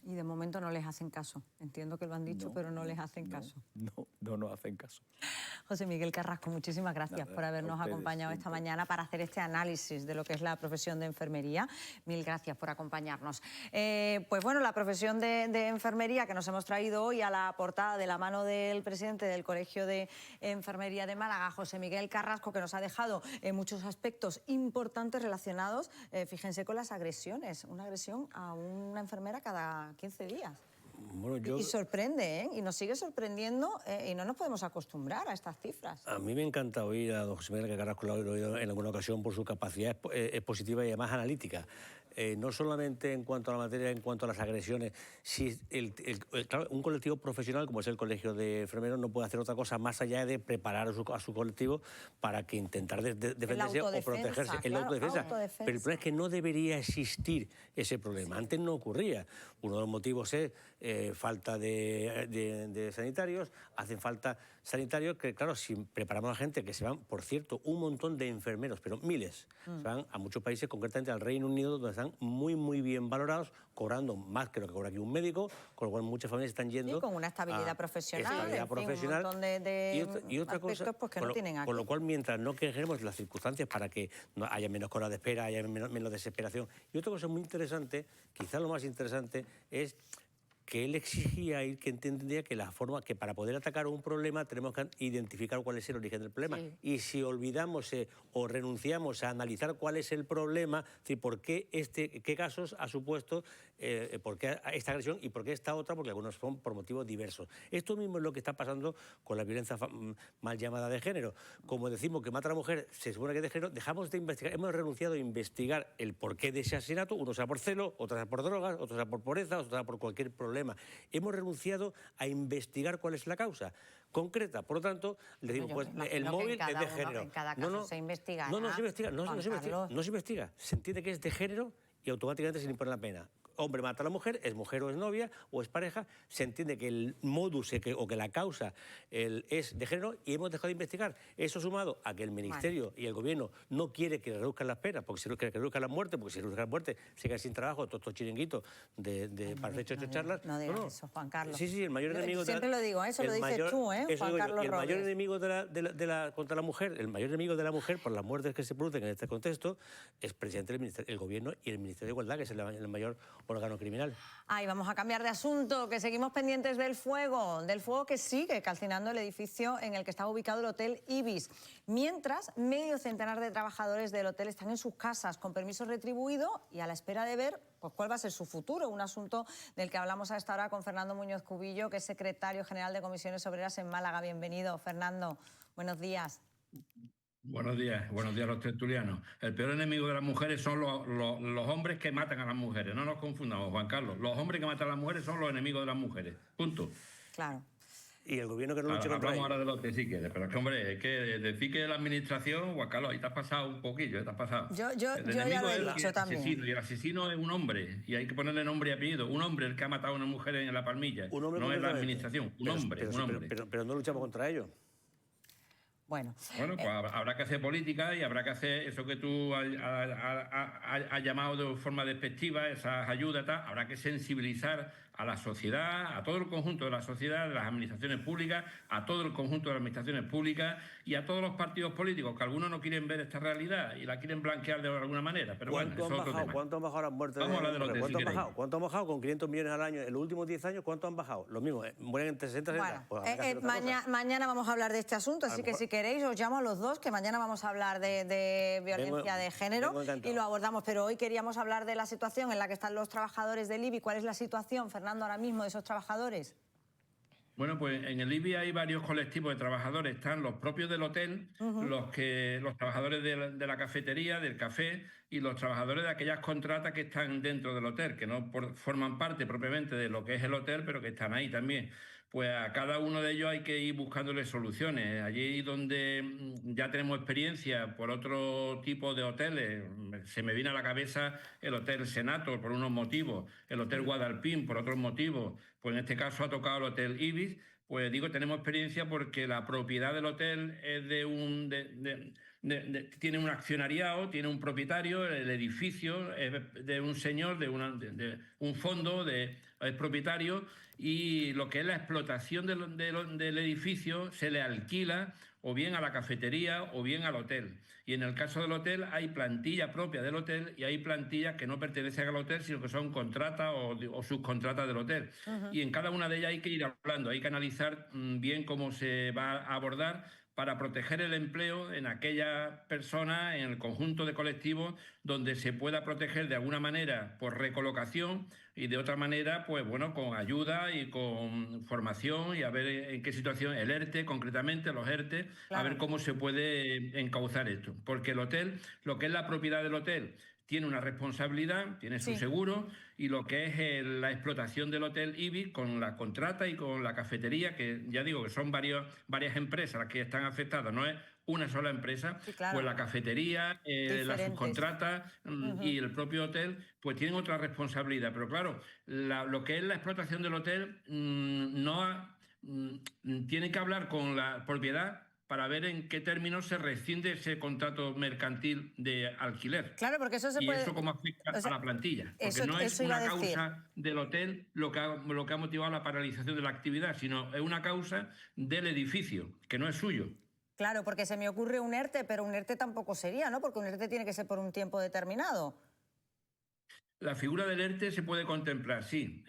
Y de momento no les hacen caso. Entiendo que lo han dicho, pero no les hacen caso. No nos hacen caso. José Miguel Carrasco, muchísimas gracias por habernos acompañado esta mañana para hacer este análisis de lo que es la profesión de enfermería. Mil gracias por acompañarnos. Pues bueno, la profesión de enfermería que nos hemos traído hoy a la portada de la mano del presidente del Colegio de Enfermería de Málaga, José Miguel Carrasco, que nos ha dejado muchos aspectos importantes relacionados, fíjense, con las agresiones. Una agresión a una enfermera cada 15 días. Bueno, y sorprende, ¿eh? Y nos sigue sorprendiendo y no nos podemos acostumbrar a estas cifras. A mí me encanta oír a don José Miguel Carrasco, lo he oído en alguna ocasión por su capacidad expositiva y además analítica. no solamente en cuanto a la materia, en cuanto a las agresiones. Si claro, un colectivo profesional como es el Colegio de Enfermeros no puede hacer otra cosa más allá de preparar a su colectivo para que intentar defenderse o protegerse. Claro, la autodefensa. autodefensa. Pero el problema es que no debería existir ese problema. Antes no ocurría. Uno de los motivos es falta de sanitarios, hacen falta sanitarios que, claro, si preparamos a la gente, que se van, por cierto, un montón de enfermeros, pero miles, se van a muchos países, concretamente al Reino Unido, donde están muy, muy bien valorados, cobrando más que lo que cobra aquí un médico, con lo cual muchas familias están yendo... Y con una estabilidad profesional, estabilidad profesional, un montón de y otra cosa, pues, que no tienen aquí. Con lo cual, mientras no quejemos las circunstancias para que no haya menos colas de espera, haya menos desesperación. Y otra cosa muy interesante, quizás lo más interesante, es que él exigía y que entendía que la forma que para poder atacar un problema tenemos que identificar cuál es el origen del problema. Sí. Y si olvidamos o renunciamos a analizar cuál es el problema, es decir, por qué qué casos ha supuesto, por qué esta agresión y por qué esta otra, porque algunos son por motivos diversos. Esto mismo es lo que está pasando con la violencia mal llamada de género. Como decimos que mata a la mujer, se supone que es de género, dejamos de investigar, hemos renunciado a investigar el porqué de ese asesinato, uno sea por celo, otro sea por drogas, otro sea por pobreza, otro sea por cualquier problema. Hemos renunciado a investigar cuál es la causa concreta. Por lo tanto, le digo, pues el móvil es de género. En cada caso se investiga. No se investiga. Se entiende que es de género y automáticamente se le impone la pena. Hombre mata a la mujer, es mujer o es novia o es pareja, se entiende que el modus o que la causa es de género y hemos dejado de investigar. Eso sumado a que el Ministerio y el Gobierno no quiere que reduzcan las penas, porque si no quiere que reduzcan las muertes, porque si reduzcan las muertes se quedan sin trabajo todos estos chiringuitos para hacer charlas. No digas eso, Juan Carlos. Sí, el mayor enemigo... Siempre lo digo, eso lo dices tú, Juan Carlos. El mayor enemigo contra la mujer, el mayor enemigo de la mujer por las muertes que se producen en este contexto es precisamente el Gobierno y el Ministerio de Igualdad, que es el mayor órgano criminal. Ay, vamos a cambiar de asunto, que seguimos pendientes del fuego que sigue calcinando el edificio en el que estaba ubicado el Hotel Ibis. Mientras, medio centenar de trabajadores del hotel están en sus casas con permiso retribuido y a la espera de ver pues, cuál va a ser su futuro. Un asunto del que hablamos a esta hora con Fernando Muñoz Cubillo, que es secretario general de Comisiones Obreras en Málaga. Bienvenido, Fernando. Buenos días. Buenos días los tertulianos. El peor enemigo de las mujeres son los hombres que matan a las mujeres. No nos confundamos, Juan Carlos. Los hombres que matan a las mujeres son los enemigos de las mujeres. Punto. Claro. Y el Gobierno que no lucha contra ellos. Hablamos ahora de lo que sí quiere, pero es que, hombre, es que decir que la administración, Juan Carlos, ahí te has pasado un poquillo, te has pasado. Yo ya lo he dicho también. Y el asesino es un hombre, y hay que ponerle nombre y apellido. Un hombre el que ha matado a una mujer en La Palmilla. No es la administración, un hombre. Pero no luchamos contra ellos. Bueno, pues habrá que hacer política y habrá que hacer eso que tú has llamado de forma despectiva, esas ayudas, tal. Habrá que sensibilizar a la sociedad, a todo el conjunto de la sociedad, de las administraciones públicas, a todo el conjunto de las administraciones públicas y a todos los partidos políticos, que algunos no quieren ver esta realidad y la quieren blanquear de alguna manera. Pero bueno, eso es otro tema. ¿Cuánto han bajado las muertes? Vamos a hablar de los ¿Cuánto han bajado? Con 500 millones al año. En los últimos 10 años, ¿cuánto han bajado? Lo mismo, mueren entre 60 y 70. Bueno, mañana vamos a hablar de este asunto, así que si queréis os llamo a los dos, que mañana vamos a hablar de violencia de género y lo abordamos. Pero hoy queríamos hablar de la situación en la que están los trabajadores del IBI. ¿Cuál es la situación, Fernando, ahora mismo de esos trabajadores? Bueno, pues en el IBI hay varios colectivos de trabajadores. Están los propios del hotel, los trabajadores de la cafetería, del café, y los trabajadores de aquellas contratas que están dentro del hotel, que no forman parte propiamente de lo que es el hotel, pero que están ahí también. Pues a cada uno de ellos hay que ir buscándole soluciones. Allí donde ya tenemos experiencia por otro tipo de hoteles, se me viene a la cabeza el Hotel Senator por unos motivos, el Hotel Guadalpín por otros motivos, pues en este caso ha tocado el Hotel Ibis. Pues digo, tenemos experiencia porque la propiedad del hotel es tiene un accionariado, tiene un propietario, el edificio es de un señor, de un fondo, es propietario, y lo que es la explotación del edificio se le alquila o bien a la cafetería o bien al hotel. Y en el caso del hotel hay plantilla propia del hotel y hay plantillas que no pertenecen al hotel, sino que son contratas o subcontratas del hotel. Y en cada una de ellas hay que ir hablando, hay que analizar bien cómo se va a abordar para proteger el empleo en aquellas personas, en el conjunto de colectivos, donde se pueda proteger de alguna manera por recolocación y de otra manera, pues bueno, con ayuda y con formación y a ver en qué situación, el ERTE concretamente, los ERTE, claro, a ver cómo se puede encauzar esto. Porque el hotel, lo que es la propiedad del hotel, tiene una responsabilidad, tiene su seguro, y lo que es la explotación del Hotel Ibis con la contrata y con la cafetería, que ya digo que son varias empresas las que están afectadas, no es una sola empresa, pues la cafetería, la subcontrata y el propio hotel, pues tienen otra responsabilidad. Pero claro, lo que es la explotación del hotel tiene que hablar con la propiedad para ver en qué términos se rescinde ese contrato mercantil de alquiler. Claro, porque eso y eso cómo afecta a la plantilla. Porque no es una causa del hotel lo que ha motivado la paralización de la actividad, sino es una causa del edificio, que no es suyo. Claro, porque se me ocurre un ERTE, pero un ERTE tampoco sería, ¿no? Porque un ERTE tiene que ser por un tiempo determinado. La figura del ERTE se puede contemplar, sí,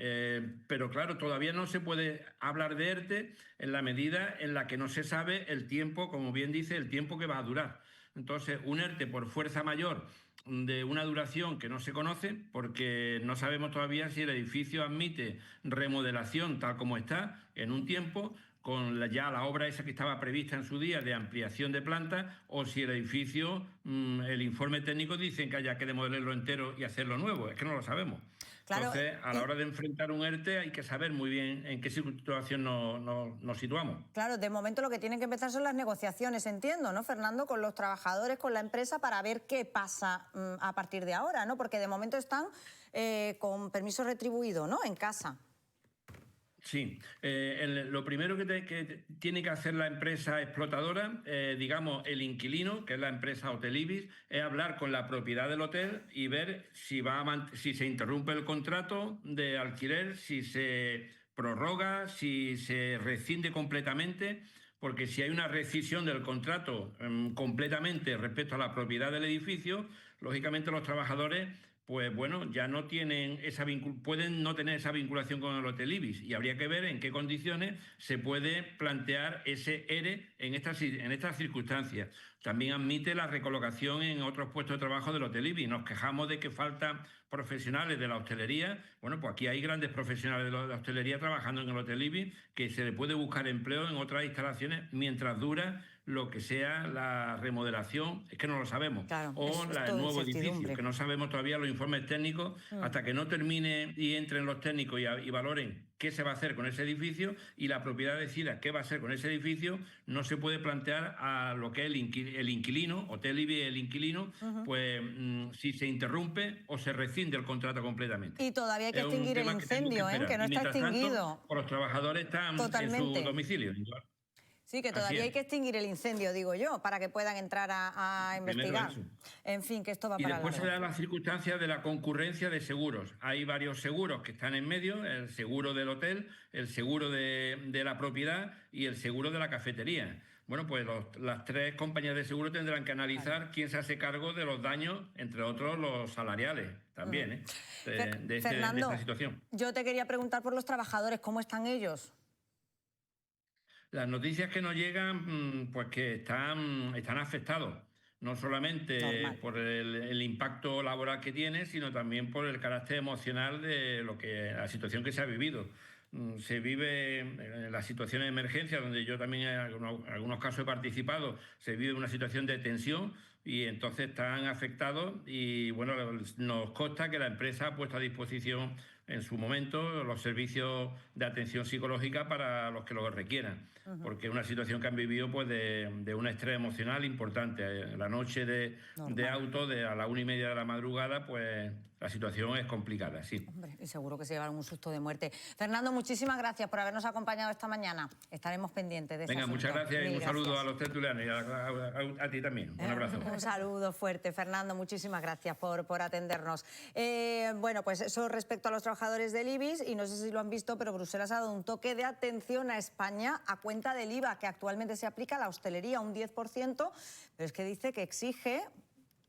pero claro, todavía no se puede hablar de ERTE en la medida en la que no se sabe el tiempo, como bien dice, el tiempo que va a durar. Entonces, un ERTE por fuerza mayor de una duración que no se conoce, porque no sabemos todavía si el edificio admite remodelación tal como está en un tiempo, con ya la obra esa que estaba prevista en su día de ampliación de planta, o si el edificio, el informe técnico dice que haya que demolerlo entero y hacerlo nuevo. Es que no lo sabemos. Claro, entonces, a la hora de enfrentar un ERTE hay que saber muy bien en qué situación nos situamos. Claro, de momento lo que tienen que empezar son las negociaciones, entiendo, ¿no, Fernando? Con los trabajadores, con la empresa, para ver qué pasa a partir de ahora, ¿no? Porque de momento están con permiso retribuido, ¿no?, en casa. Sí, lo primero que tiene que hacer la empresa explotadora, digamos el inquilino, que es la empresa Hotel Ibis, es hablar con la propiedad del hotel y ver si se interrumpe el contrato de alquiler, si se prorroga, si se rescinde completamente, porque si hay una rescisión del contrato completamente respecto a la propiedad del edificio, lógicamente los trabajadores, pues bueno, ya no tienen pueden no tener esa vinculación con el Hotel Ibis, y habría que ver en qué condiciones se puede plantear ese ERE en estas circunstancias. También admite la recolocación en otros puestos de trabajo del Hotel Ibis. Nos quejamos de que faltan profesionales de la hostelería. Bueno, pues aquí hay grandes profesionales de la hostelería trabajando en el Hotel Ibis, que se le puede buscar empleo en otras instalaciones mientras dura lo que sea la remodelación, es que no lo sabemos, claro, o el nuevo edificio, que no sabemos todavía los informes técnicos, hasta que no termine y entren los técnicos y valoren qué se va a hacer con ese edificio y la propiedad decida qué va a hacer con ese edificio, no se puede plantear a lo que es el inquilino, Hotel Ibis, el inquilino, pues si se interrumpe o se rescinde el contrato completamente. Y todavía hay que extinguir el incendio, que no está extinguido. Tanto, los trabajadores están en su domicilio. Sí, que todavía hay que extinguir el incendio, digo yo, para que puedan entrar a investigar. En fin, que esto va para largo. Y después se dan las circunstancias de la concurrencia de seguros. Hay varios seguros que están en medio, el seguro del hotel, el seguro de la propiedad y el seguro de la cafetería. Bueno, pues las tres compañías de seguro tendrán que analizar quién se hace cargo de los daños, entre otros los salariales también, de esta situación. Yo te quería preguntar por los trabajadores, ¿cómo están ellos? Las noticias que nos llegan, pues que están afectados, no solamente por el impacto laboral que tiene, sino también por el carácter emocional de la situación que se ha vivido. Se vive en las situaciones de emergencia, donde yo también en algunos casos he participado, se vive una situación de tensión y entonces están afectados y bueno, nos consta que la empresa ha puesto a disposición en su momento los servicios de atención psicológica para los que lo requieran, porque es una situación que han vivido pues de un estrés emocional importante. La noche de auto, a la 1:30 de la madrugada, pues la situación es complicada, sí. Hombre, y seguro que se llevaron un susto de muerte. Fernando, muchísimas gracias por habernos acompañado esta mañana. Estaremos pendientes de eso. Venga, muchas gracias y un saludo a los tertulianos y a ti también. Un abrazo. Un saludo fuerte, Fernando. Muchísimas gracias por atendernos. Bueno, pues eso respecto a los trabajadores del Ibis, y no sé si lo han visto, pero Bruselas ha dado un toque de atención a España a cuenta del IVA que actualmente se aplica a la hostelería, un 10%, pero es que dice que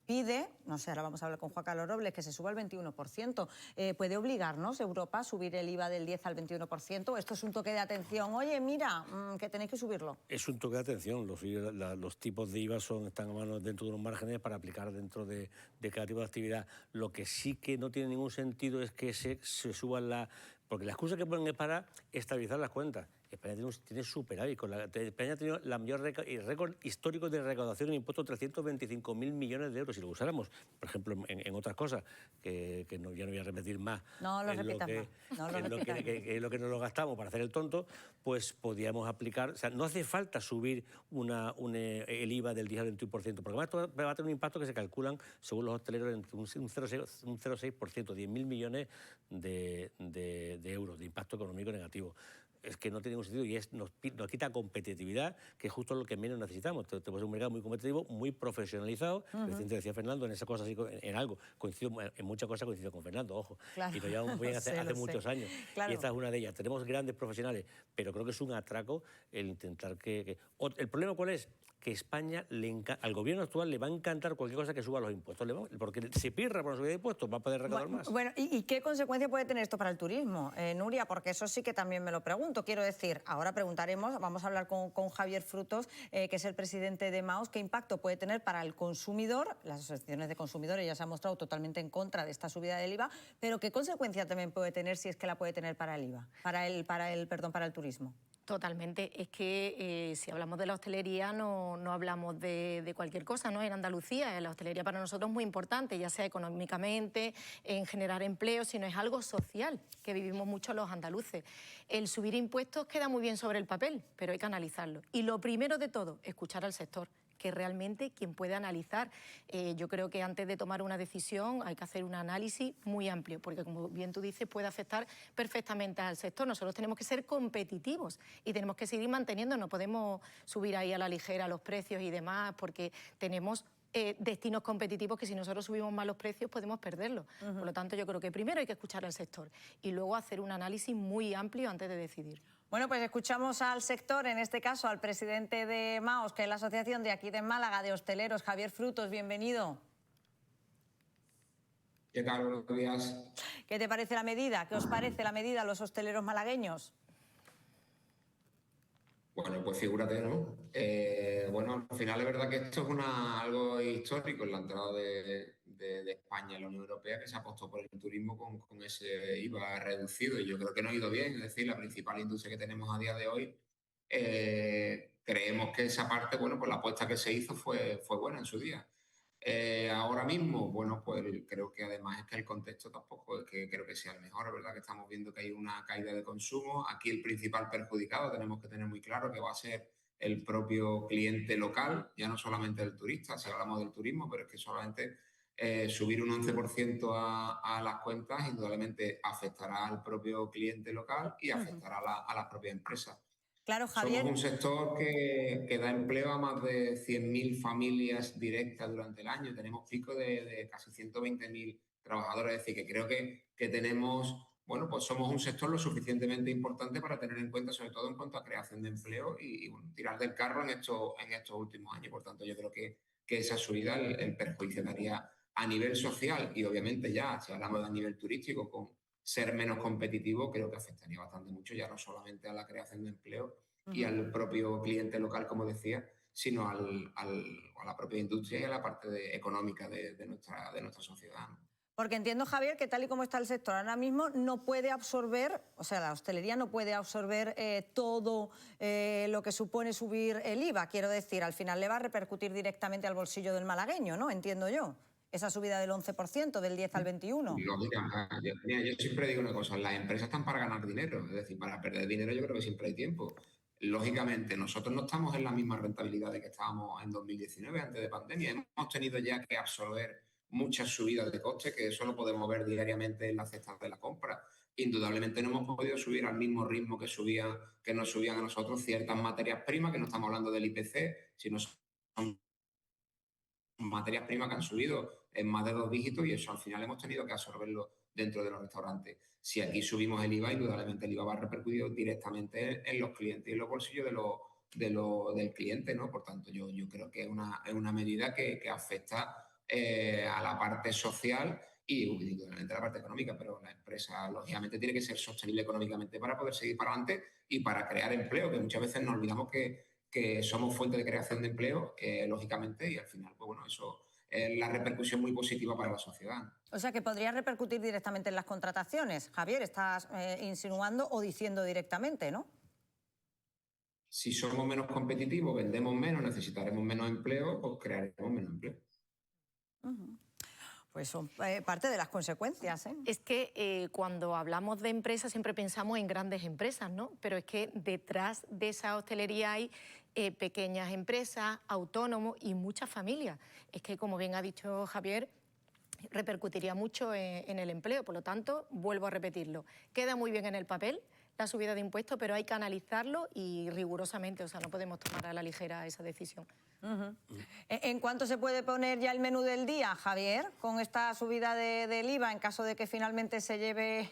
pide, no sé, ahora vamos a hablar con Juan Carlos Robles, que se suba al 21%. ¿Puede obligarnos Europa a subir el IVA del 10 al 21%? ¿Esto es un toque de atención? Oye, mira, que tenéis que subirlo. Es un toque de atención. Los tipos de IVA están a mano dentro de unos márgenes para aplicar dentro de cada tipo de actividad. Lo que sí que no tiene ningún sentido es que se suban porque la excusa que ponen es para estabilizar las cuentas. España tiene superávit. España ha tenido el mayor récord histórico de recaudación en impuestos, 325.000 millones de euros. Si lo usáramos, por ejemplo, en otras cosas, que no, ya no voy a repetir más, no lo repitas más. No lo repitas es lo que nos lo gastamos para hacer el tonto, pues podíamos aplicar. O sea, no hace falta subir el IVA del 10 al 21%, porque además esto va a tener un impacto que se calculan, según los hosteleros, entre un 0,6%, 10.000 millones de euros de impacto económico negativo. Es que no tiene ningún sentido y nos quita competitividad, que es justo lo que menos necesitamos. Tenemos un mercado muy competitivo, muy profesionalizado. Recientemente decía Fernando, en esa cosa, en algo, en muchas cosas coincido con Fernando, ojo. Claro. Y lo llevamos bien hace muchos años. Claro. Y esta es una de ellas. Tenemos grandes profesionales, pero creo que es un atraco el intentar ¿El problema cuál es? Que España, al gobierno actual le va a encantar cualquier cosa que suba los impuestos, porque se pirra por la subida de impuestos, va a poder recaudar más. Bueno, ¿y qué consecuencia puede tener esto para el turismo, Nuria? Porque eso sí que también me lo pregunto. Quiero decir, ahora preguntaremos, vamos a hablar con Javier Frutos, que es el presidente de MAOS, qué impacto puede tener para el consumidor. Las asociaciones de consumidores ya se han mostrado totalmente en contra de esta subida del IVA, pero qué consecuencia también puede tener, si es que la puede tener, para el IVA, para el turismo. Totalmente. Es que si hablamos de la hostelería no hablamos de cualquier cosa, ¿no? En Andalucía la hostelería para nosotros es muy importante, ya sea económicamente, en generar empleo, sino es algo social que vivimos mucho los andaluces. El subir impuestos queda muy bien sobre el papel, pero hay que analizarlo. Y lo primero de todo, escuchar al sector, que realmente quien puede analizar. Yo creo que antes de tomar una decisión hay que hacer un análisis muy amplio, porque como bien tú dices, puede afectar perfectamente al sector. Nosotros tenemos que ser competitivos y tenemos que seguir manteniendo, no podemos subir ahí a la ligera los precios y demás, porque tenemos destinos competitivos que si nosotros subimos más los precios podemos perderlos. Por lo tanto, yo creo que primero hay que escuchar al sector y luego hacer un análisis muy amplio antes de decidir. Bueno, pues escuchamos al sector, en este caso al presidente de MAOS, que es la asociación de aquí de Málaga de hosteleros, Javier Frutos, bienvenido. ¿Qué tal? Buenos días. ¿Qué te parece la medida? ¿Qué os parece la medida a los hosteleros malagueños? Bueno, pues figúrate, ¿no? Bueno, al final es verdad que esto es algo histórico en la entrada de España en la Unión Europea, que se apostó por el turismo con ese IVA reducido, y yo creo que no ha ido bien. Es decir, la principal industria que tenemos a día de hoy, creemos que esa parte, bueno, pues la apuesta que se hizo fue buena en su día. Ahora mismo, bueno, pues creo que además es que el contexto tampoco es que creo que sea el mejor. Es verdad que estamos viendo que hay una caída de consumo. Aquí el principal perjudicado tenemos que tener muy claro que va a ser el propio cliente local, ya no solamente el turista, si hablamos del turismo, pero es que solamente subir un 11% a las cuentas indudablemente afectará al propio cliente local y afectará a las propias empresas. Claro, Javier. Somos un sector que da empleo a más de 100.000 familias directas durante el año. Tenemos pico de casi 120.000 trabajadores. Es decir, que creo que tenemos, bueno, pues somos un sector lo suficientemente importante para tener en cuenta, sobre todo en cuanto a creación de empleo y bueno, tirar del carro en estos últimos años. Por tanto, yo creo que esa subida el perjudicaría a nivel social y obviamente ya, si hablamos a nivel turístico, con ser menos competitivo, creo que afectaría bastante mucho, ya no solamente a la creación de empleo y al propio cliente local, como decía, sino a la propia industria y a la parte económica de nuestra sociedad. Porque entiendo, Javier, que tal y como está el sector ahora mismo no puede absorber, o sea, la hostelería no puede absorber todo lo que supone subir el IVA. Quiero decir, al final le va a repercutir directamente al bolsillo del malagueño, ¿no? Entiendo yo. Esa subida del 11%, del 10 al 21. Lógica. Yo siempre digo una cosa, las empresas están para ganar dinero, es decir, para perder dinero yo creo que siempre hay tiempo. Lógicamente, nosotros no estamos en la misma rentabilidad de que estábamos en 2019, antes de pandemia. Hemos tenido ya que absorber muchas subidas de costes, que eso lo podemos ver diariamente en las cestas de la compra. Indudablemente no hemos podido subir al mismo ritmo que nos subían a nosotros ciertas materias primas, que no estamos hablando del IPC, sino son materias primas que han subido en más de 2 dígitos y eso al final hemos tenido que absorberlo dentro de los restaurantes. Si aquí subimos el IVA, indudablemente el IVA va a repercutir directamente en los clientes y en los bolsillos del cliente, ¿no? Por tanto, yo creo que es una medida que afecta a la parte social y indudablemente a la parte económica, pero la empresa lógicamente tiene que ser sostenible económicamente para poder seguir para adelante y para crear empleo, que muchas veces nos olvidamos que somos fuente de creación de empleo, lógicamente, y al final, pues bueno, eso es la repercusión muy positiva para la sociedad. O sea, que podría repercutir directamente en las contrataciones. Javier, estás insinuando o diciendo directamente, ¿no? Si somos menos competitivos, vendemos menos, necesitaremos menos empleo, pues crearemos menos empleo. Pues son parte de las consecuencias, ¿eh? Es que cuando hablamos de empresas siempre pensamos en grandes empresas, ¿no? Pero es que detrás de esa hostelería hay pequeñas empresas, autónomos y muchas familias. Es que, como bien ha dicho Javier, repercutiría mucho en el empleo. Por lo tanto, vuelvo a repetirlo, queda muy bien en el papel la subida de impuestos, pero hay que analizarlo y rigurosamente, o sea, no podemos tomar a la ligera esa decisión. ¿En cuánto se puede poner ya el menú del día, Javier, con esta subida del IVA en caso de que finalmente se lleve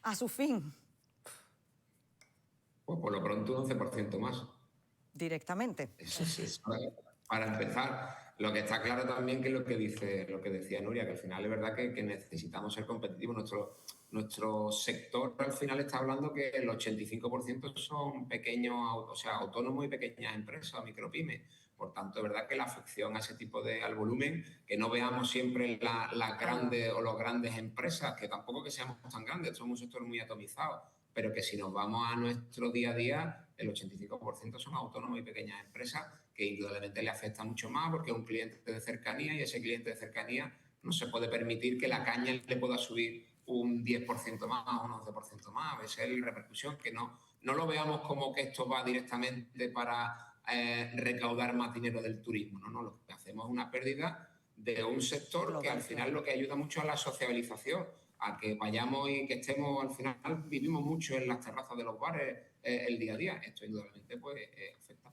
a su fin? Pues por lo pronto un 11% más. Directamente. Eso es para empezar. Lo que está claro también que es lo que decía Nuria, que al final es verdad que necesitamos ser competitivos. Nuestro sector al final está hablando que el 85% son pequeños, o sea, autónomos y pequeñas empresas, micropymes. Por tanto, es verdad que la afección a ese tipo al volumen, que no veamos siempre las grandes o las grandes empresas, que tampoco que seamos tan grandes, somos un sector muy atomizado, pero que si nos vamos a nuestro día a día, el 85% son autónomos y pequeñas empresas, que indudablemente le afecta mucho más porque es un cliente de cercanía y ese cliente de cercanía no se puede permitir que la caña le pueda subir un 10% más, un 11% más. Esa es la repercusión, que no lo veamos como que esto va directamente para recaudar más dinero del turismo, ¿no? Lo que hacemos es una pérdida de un sector que al final lo que ayuda mucho a la sociabilización, a que vayamos y que estemos, al final vivimos mucho en las terrazas de los bares el día a día. Esto indudablemente pues afecta.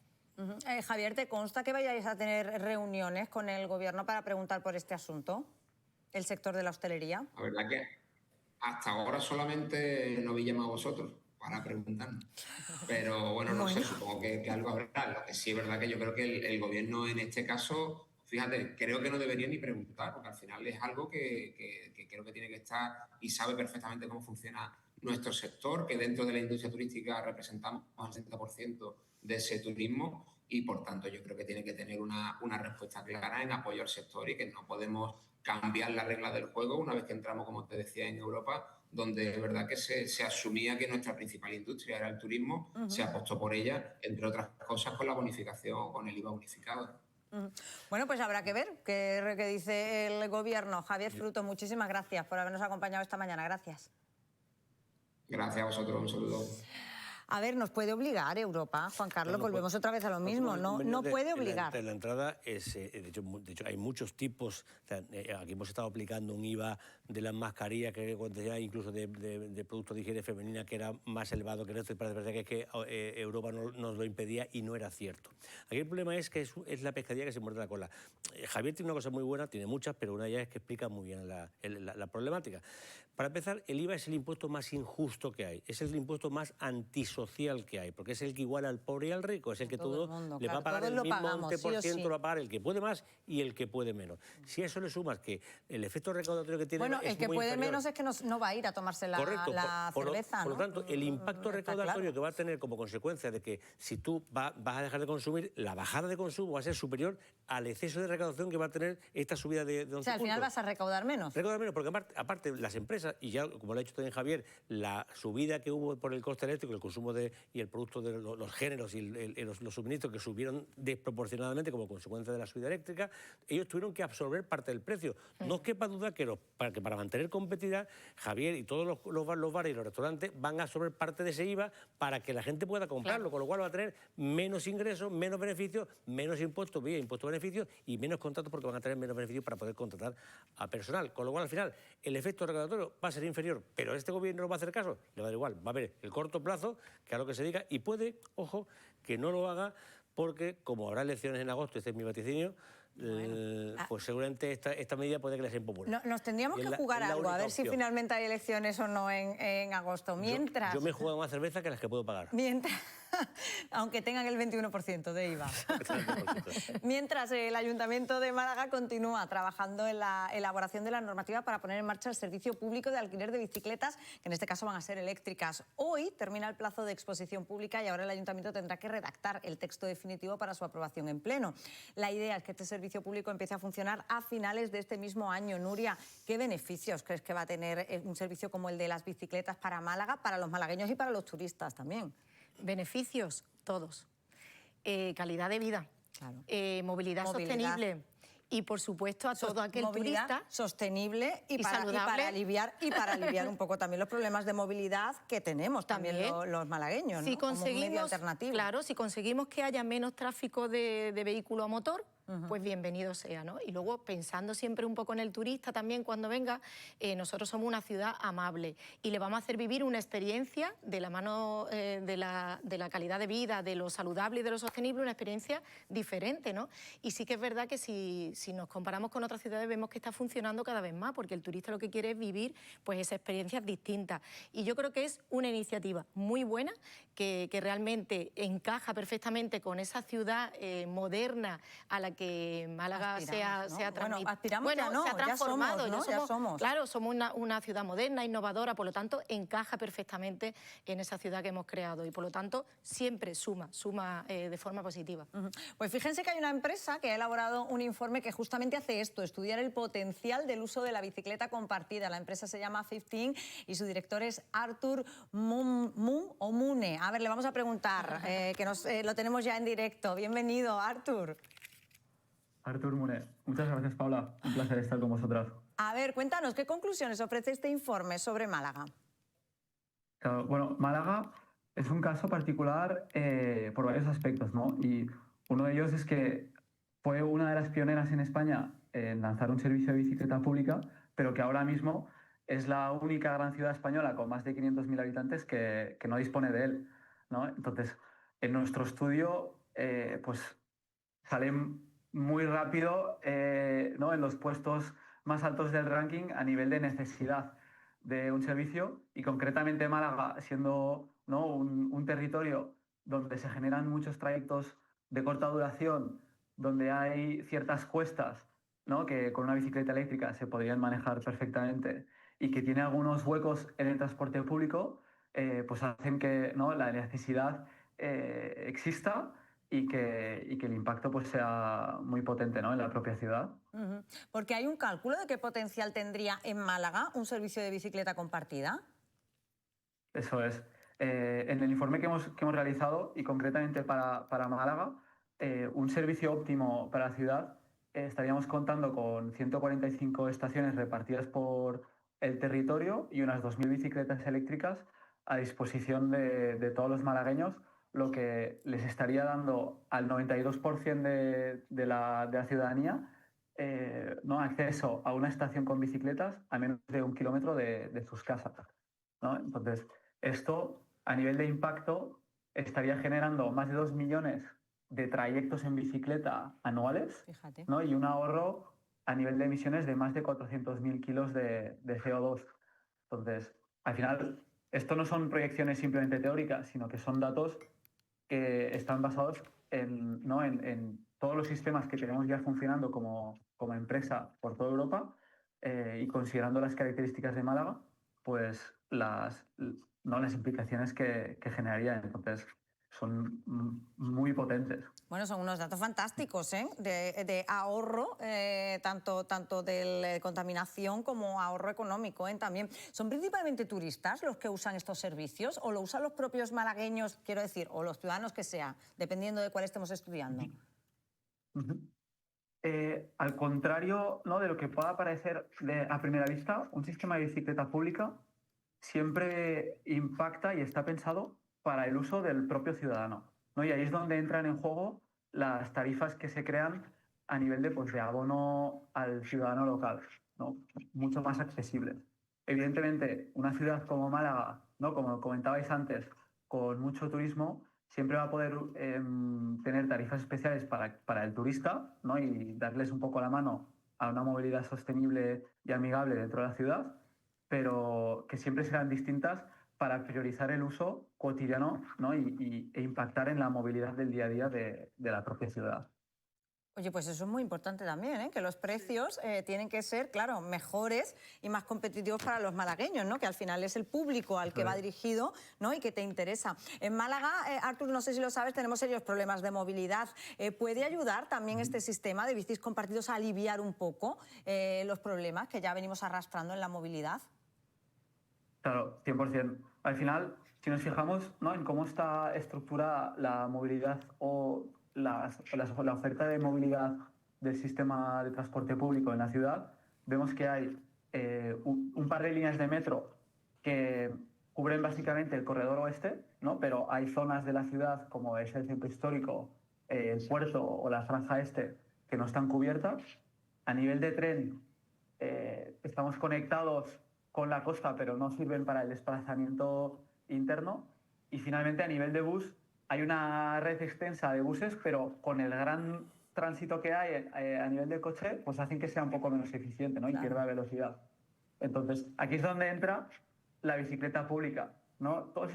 Javier, ¿te consta que vayáis a tener reuniones con el Gobierno para preguntar por este asunto, el sector de la hostelería? La verdad que hasta ahora solamente nos habéis llamado a vosotros para preguntarnos. Pero bueno, no sé, supongo que algo habrá. Lo que sí es verdad que yo creo que el Gobierno en este caso, fíjate, creo que no debería ni preguntar, porque al final es algo que creo que tiene que estar y sabe perfectamente cómo funciona nuestro sector, que dentro de la industria turística representamos el 60% de ese turismo y, por tanto, yo creo que tiene que tener una respuesta clara en apoyo al sector y que no podemos cambiar las reglas del juego una vez que entramos, como te decía, en Europa, donde es verdad que se asumía que nuestra principal industria era el turismo, se apostó por ella, entre otras cosas, con la bonificación, con el IVA bonificado. Bueno, pues habrá que ver qué dice el Gobierno. Javier Fruto, muchísimas gracias por habernos acompañado esta mañana. Gracias. Gracias a vosotros, un saludo. A ver, nos puede obligar Europa, Juan Carlos, volvemos otra vez a lo mismo, no puede obligar. La entrada es, de hecho, hay muchos tipos, o sea, aquí hemos estado aplicando un IVA de las mascarillas, que ya incluso de productos de higiene femenina, que era más elevado que el resto, y parece que Europa nos lo impedía y no era cierto. Aquí el problema es que es la pescadilla que se muerde la cola. Javier tiene una cosa muy buena, tiene muchas, pero una ya es que explica muy bien la problemática. Para empezar, el IVA es el impuesto más injusto que hay, es el impuesto más antisocial que hay, porque es el que iguala al pobre y al rico, es el que todo le va a pagar el mismo 11%, lo va a pagar el que puede más y el que puede menos. Si a eso le sumas que el efecto recaudatorio que tiene bueno, es el que muy puede inferior. Menos es que no va a ir a tomarse la cerveza, Por lo tanto, el impacto recaudatorio que va a tener como consecuencia de que si tú vas a dejar de consumir, la bajada de consumo va a ser superior al exceso de recaudación que va a tener esta subida de 11 O sea, al final vas a recaudar menos. Recaudar menos, porque aparte las empresas, y ya como lo ha dicho también Javier, la subida que hubo por el coste eléctrico, el consumo y el producto de los géneros y los suministros que subieron desproporcionadamente como consecuencia de la subida eléctrica, ellos tuvieron que absorber parte del precio. No quepa duda que para mantener competitividad, Javier y todos los bares y los restaurantes van a absorber parte de ese IVA para que la gente pueda comprarlo, con lo cual va a tener menos ingresos, menos beneficios, menos impuestos vía impuestos-beneficios y menos contratos porque van a tener menos beneficios para poder contratar a personal. Con lo cual, al final, el efecto recaudatorio va a ser inferior, pero este gobierno no va a hacer caso, le va a dar igual, va a ver el corto plazo, que a lo que se dedica, y puede, ojo, que no lo haga porque, como habrá elecciones en agosto, este es mi vaticinio, pues seguramente esta medida puede que le sea impopular. Nos tendríamos que jugar algo, a ver si finalmente hay elecciones o no en agosto. Mientras... Yo me he jugado más cerveza que las que puedo pagar. Aunque tengan el 21% de IVA. Mientras el Ayuntamiento de Málaga continúa trabajando en la elaboración de la normativa para poner en marcha el servicio público de alquiler de bicicletas, que en este caso van a ser eléctricas. Hoy termina el plazo de exposición pública y ahora el Ayuntamiento tendrá que redactar el texto definitivo para su aprobación en pleno. La idea es que este servicio público empiece a funcionar a finales de este mismo año. Nuria, ¿qué beneficios crees que va a tener un servicio como el de las bicicletas para Málaga, para los malagueños y para los turistas también? Beneficios, todos. calidad de vida, movilidad sostenible. Y, por supuesto, a todo aquel movilidad turista sostenible y saludable. para aliviar un poco también los problemas de movilidad que tenemos también los malagueños, si ¿no? Como un medio alternativo. Claro, si conseguimos que haya menos tráfico de vehículo a motor, pues bienvenido sea, ¿no? Y luego, pensando siempre un poco en el turista también cuando venga, nosotros somos una ciudad amable y le vamos a hacer vivir una experiencia de la mano de la calidad de vida, de lo saludable y de lo sostenible, una experiencia diferente, ¿no? Y sí que es verdad que si nos comparamos con otras ciudades vemos que está funcionando cada vez más, porque el turista lo que quiere es vivir pues esas experiencias distintas. Y yo creo que es una iniciativa muy buena, que realmente encaja perfectamente con esa ciudad moderna a la que Málaga se ha transformado. Ya somos. Claro, somos una ciudad moderna, innovadora, por lo tanto, encaja perfectamente en esa ciudad que hemos creado y, por lo tanto, siempre suma de forma positiva. Pues fíjense que hay una empresa que ha elaborado un informe que justamente hace esto, estudiar el potencial del uso de la bicicleta compartida. La empresa se llama 15 y su director es Artur Mune. A ver, le vamos a preguntar, lo tenemos ya en directo. Bienvenido, Artur. Artur Mune. Muchas gracias, Paula. Un placer estar con vosotras. A ver, cuéntanos, ¿qué conclusiones ofrece este informe sobre Málaga? Claro, bueno, Málaga es un caso particular por varios aspectos, ¿no? Y uno de ellos es que fue una de las pioneras en España en lanzar un servicio de bicicleta pública, pero que ahora mismo es la única gran ciudad española con más de 500.000 habitantes que no dispone de él, ¿no? Entonces, en nuestro estudio, pues salen muy rápido ¿no? en los puestos más altos del ranking a nivel de necesidad de un servicio, y concretamente Málaga, siendo, ¿no? un territorio donde se generan muchos trayectos de corta duración, donde hay ciertas cuestas, ¿no? que con una bicicleta eléctrica se podrían manejar perfectamente, y que tiene algunos huecos en el transporte público, pues hacen que, ¿no? la necesidad exista y que el impacto pues sea muy potente, ¿no? en la propia ciudad. Porque hay un cálculo de qué potencial tendría en Málaga un servicio de bicicleta compartida. Eso es. En el informe que hemos realizado, y concretamente para Málaga, un servicio óptimo para la ciudad, estaríamos contando con 145 estaciones repartidas por el territorio y unas 2.000 bicicletas eléctricas a disposición de todos los malagueños, lo que les estaría dando al 92% de la ciudadanía ¿no? acceso a una estación con bicicletas a menos de 1 kilómetro de sus casas, ¿no? Entonces, esto a nivel de impacto estaría generando más de 2 millones de trayectos en bicicleta anuales, ¿no? y un ahorro a nivel de emisiones de más de 400.000 kilos de CO2. Entonces, al final, esto no son proyecciones simplemente teóricas, sino que son datos que están basados en todos los sistemas que tenemos ya funcionando como empresa por toda Europa, y considerando las características de Málaga, pues las implicaciones que generaría. Entonces, son muy potentes. Bueno, son unos datos fantásticos, ¿eh? de ahorro, tanto de contaminación como ahorro económico, ¿eh? También. ¿Son principalmente turistas los que usan estos servicios o lo usan los propios malagueños, quiero decir, o los ciudadanos que sea, dependiendo de cuál estemos estudiando? Al contrario, ¿no? de lo que pueda parecer a primera vista, un sistema de bicicleta pública siempre impacta y está pensado para el uso del propio ciudadano, ¿no? Y ahí es donde entran en juego las tarifas que se crean a nivel de abono al ciudadano local, ¿no? mucho más accesibles. Evidentemente, una ciudad como Málaga, ¿no? como comentabais antes, con mucho turismo, siempre va a poder tener tarifas especiales para el turista, ¿no? y darles un poco la mano a una movilidad sostenible y amigable dentro de la ciudad, pero que siempre serán distintas para priorizar el uso cotidiano, ¿no? e impactar en la movilidad del día a día de la propia ciudad. Oye, pues eso es muy importante también, ¿eh? Que los precios tienen que ser, claro, mejores y más competitivos para los malagueños, ¿no? Que al final es el público al que va dirigido, ¿no? y que te interesa. En Málaga, Artur, no sé si lo sabes, tenemos serios problemas de movilidad. ¿Puede ayudar también este sistema de bicis compartidos a aliviar un poco los problemas que ya venimos arrastrando en la movilidad? Claro, 100%. Al final, si nos fijamos, ¿no? en cómo está estructurada la movilidad o la oferta de movilidad del sistema de transporte público en la ciudad, vemos que hay un par de líneas de metro que cubren básicamente el corredor oeste, ¿no? Pero hay zonas de la ciudad, como es el centro histórico, el puerto o la franja este, que no están cubiertas. A nivel de tren, estamos conectados con la costa, pero no sirven para el desplazamiento interno. Y finalmente, a nivel de bus, hay una red extensa de buses, pero con el gran tránsito que hay a nivel de coche, pues hacen que sea un poco menos eficiente, ¿no? Y pierda velocidad. Entonces, aquí es donde entra la bicicleta pública, ¿no? Todos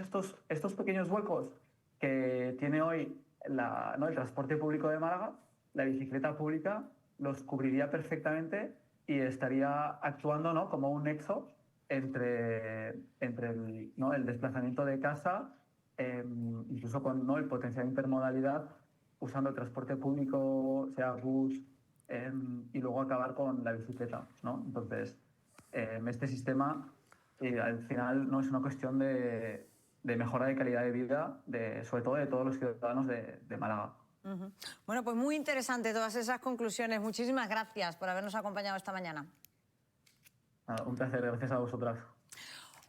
estos pequeños huecos que tiene hoy ¿no? el transporte público de Málaga, la bicicleta pública los cubriría perfectamente y estaría actuando, ¿no? como un nexo entre el desplazamiento de casa, incluso con, ¿no? el potencial intermodalidad, usando el transporte público, sea bus, y luego acabar con la bicicleta, ¿no? Entonces, este sistema al final no es una cuestión de mejora de calidad de vida, sobre todo de todos los ciudadanos de Málaga. Bueno, pues muy interesante todas esas conclusiones. Muchísimas gracias por habernos acompañado esta mañana. Un placer, gracias a vosotras.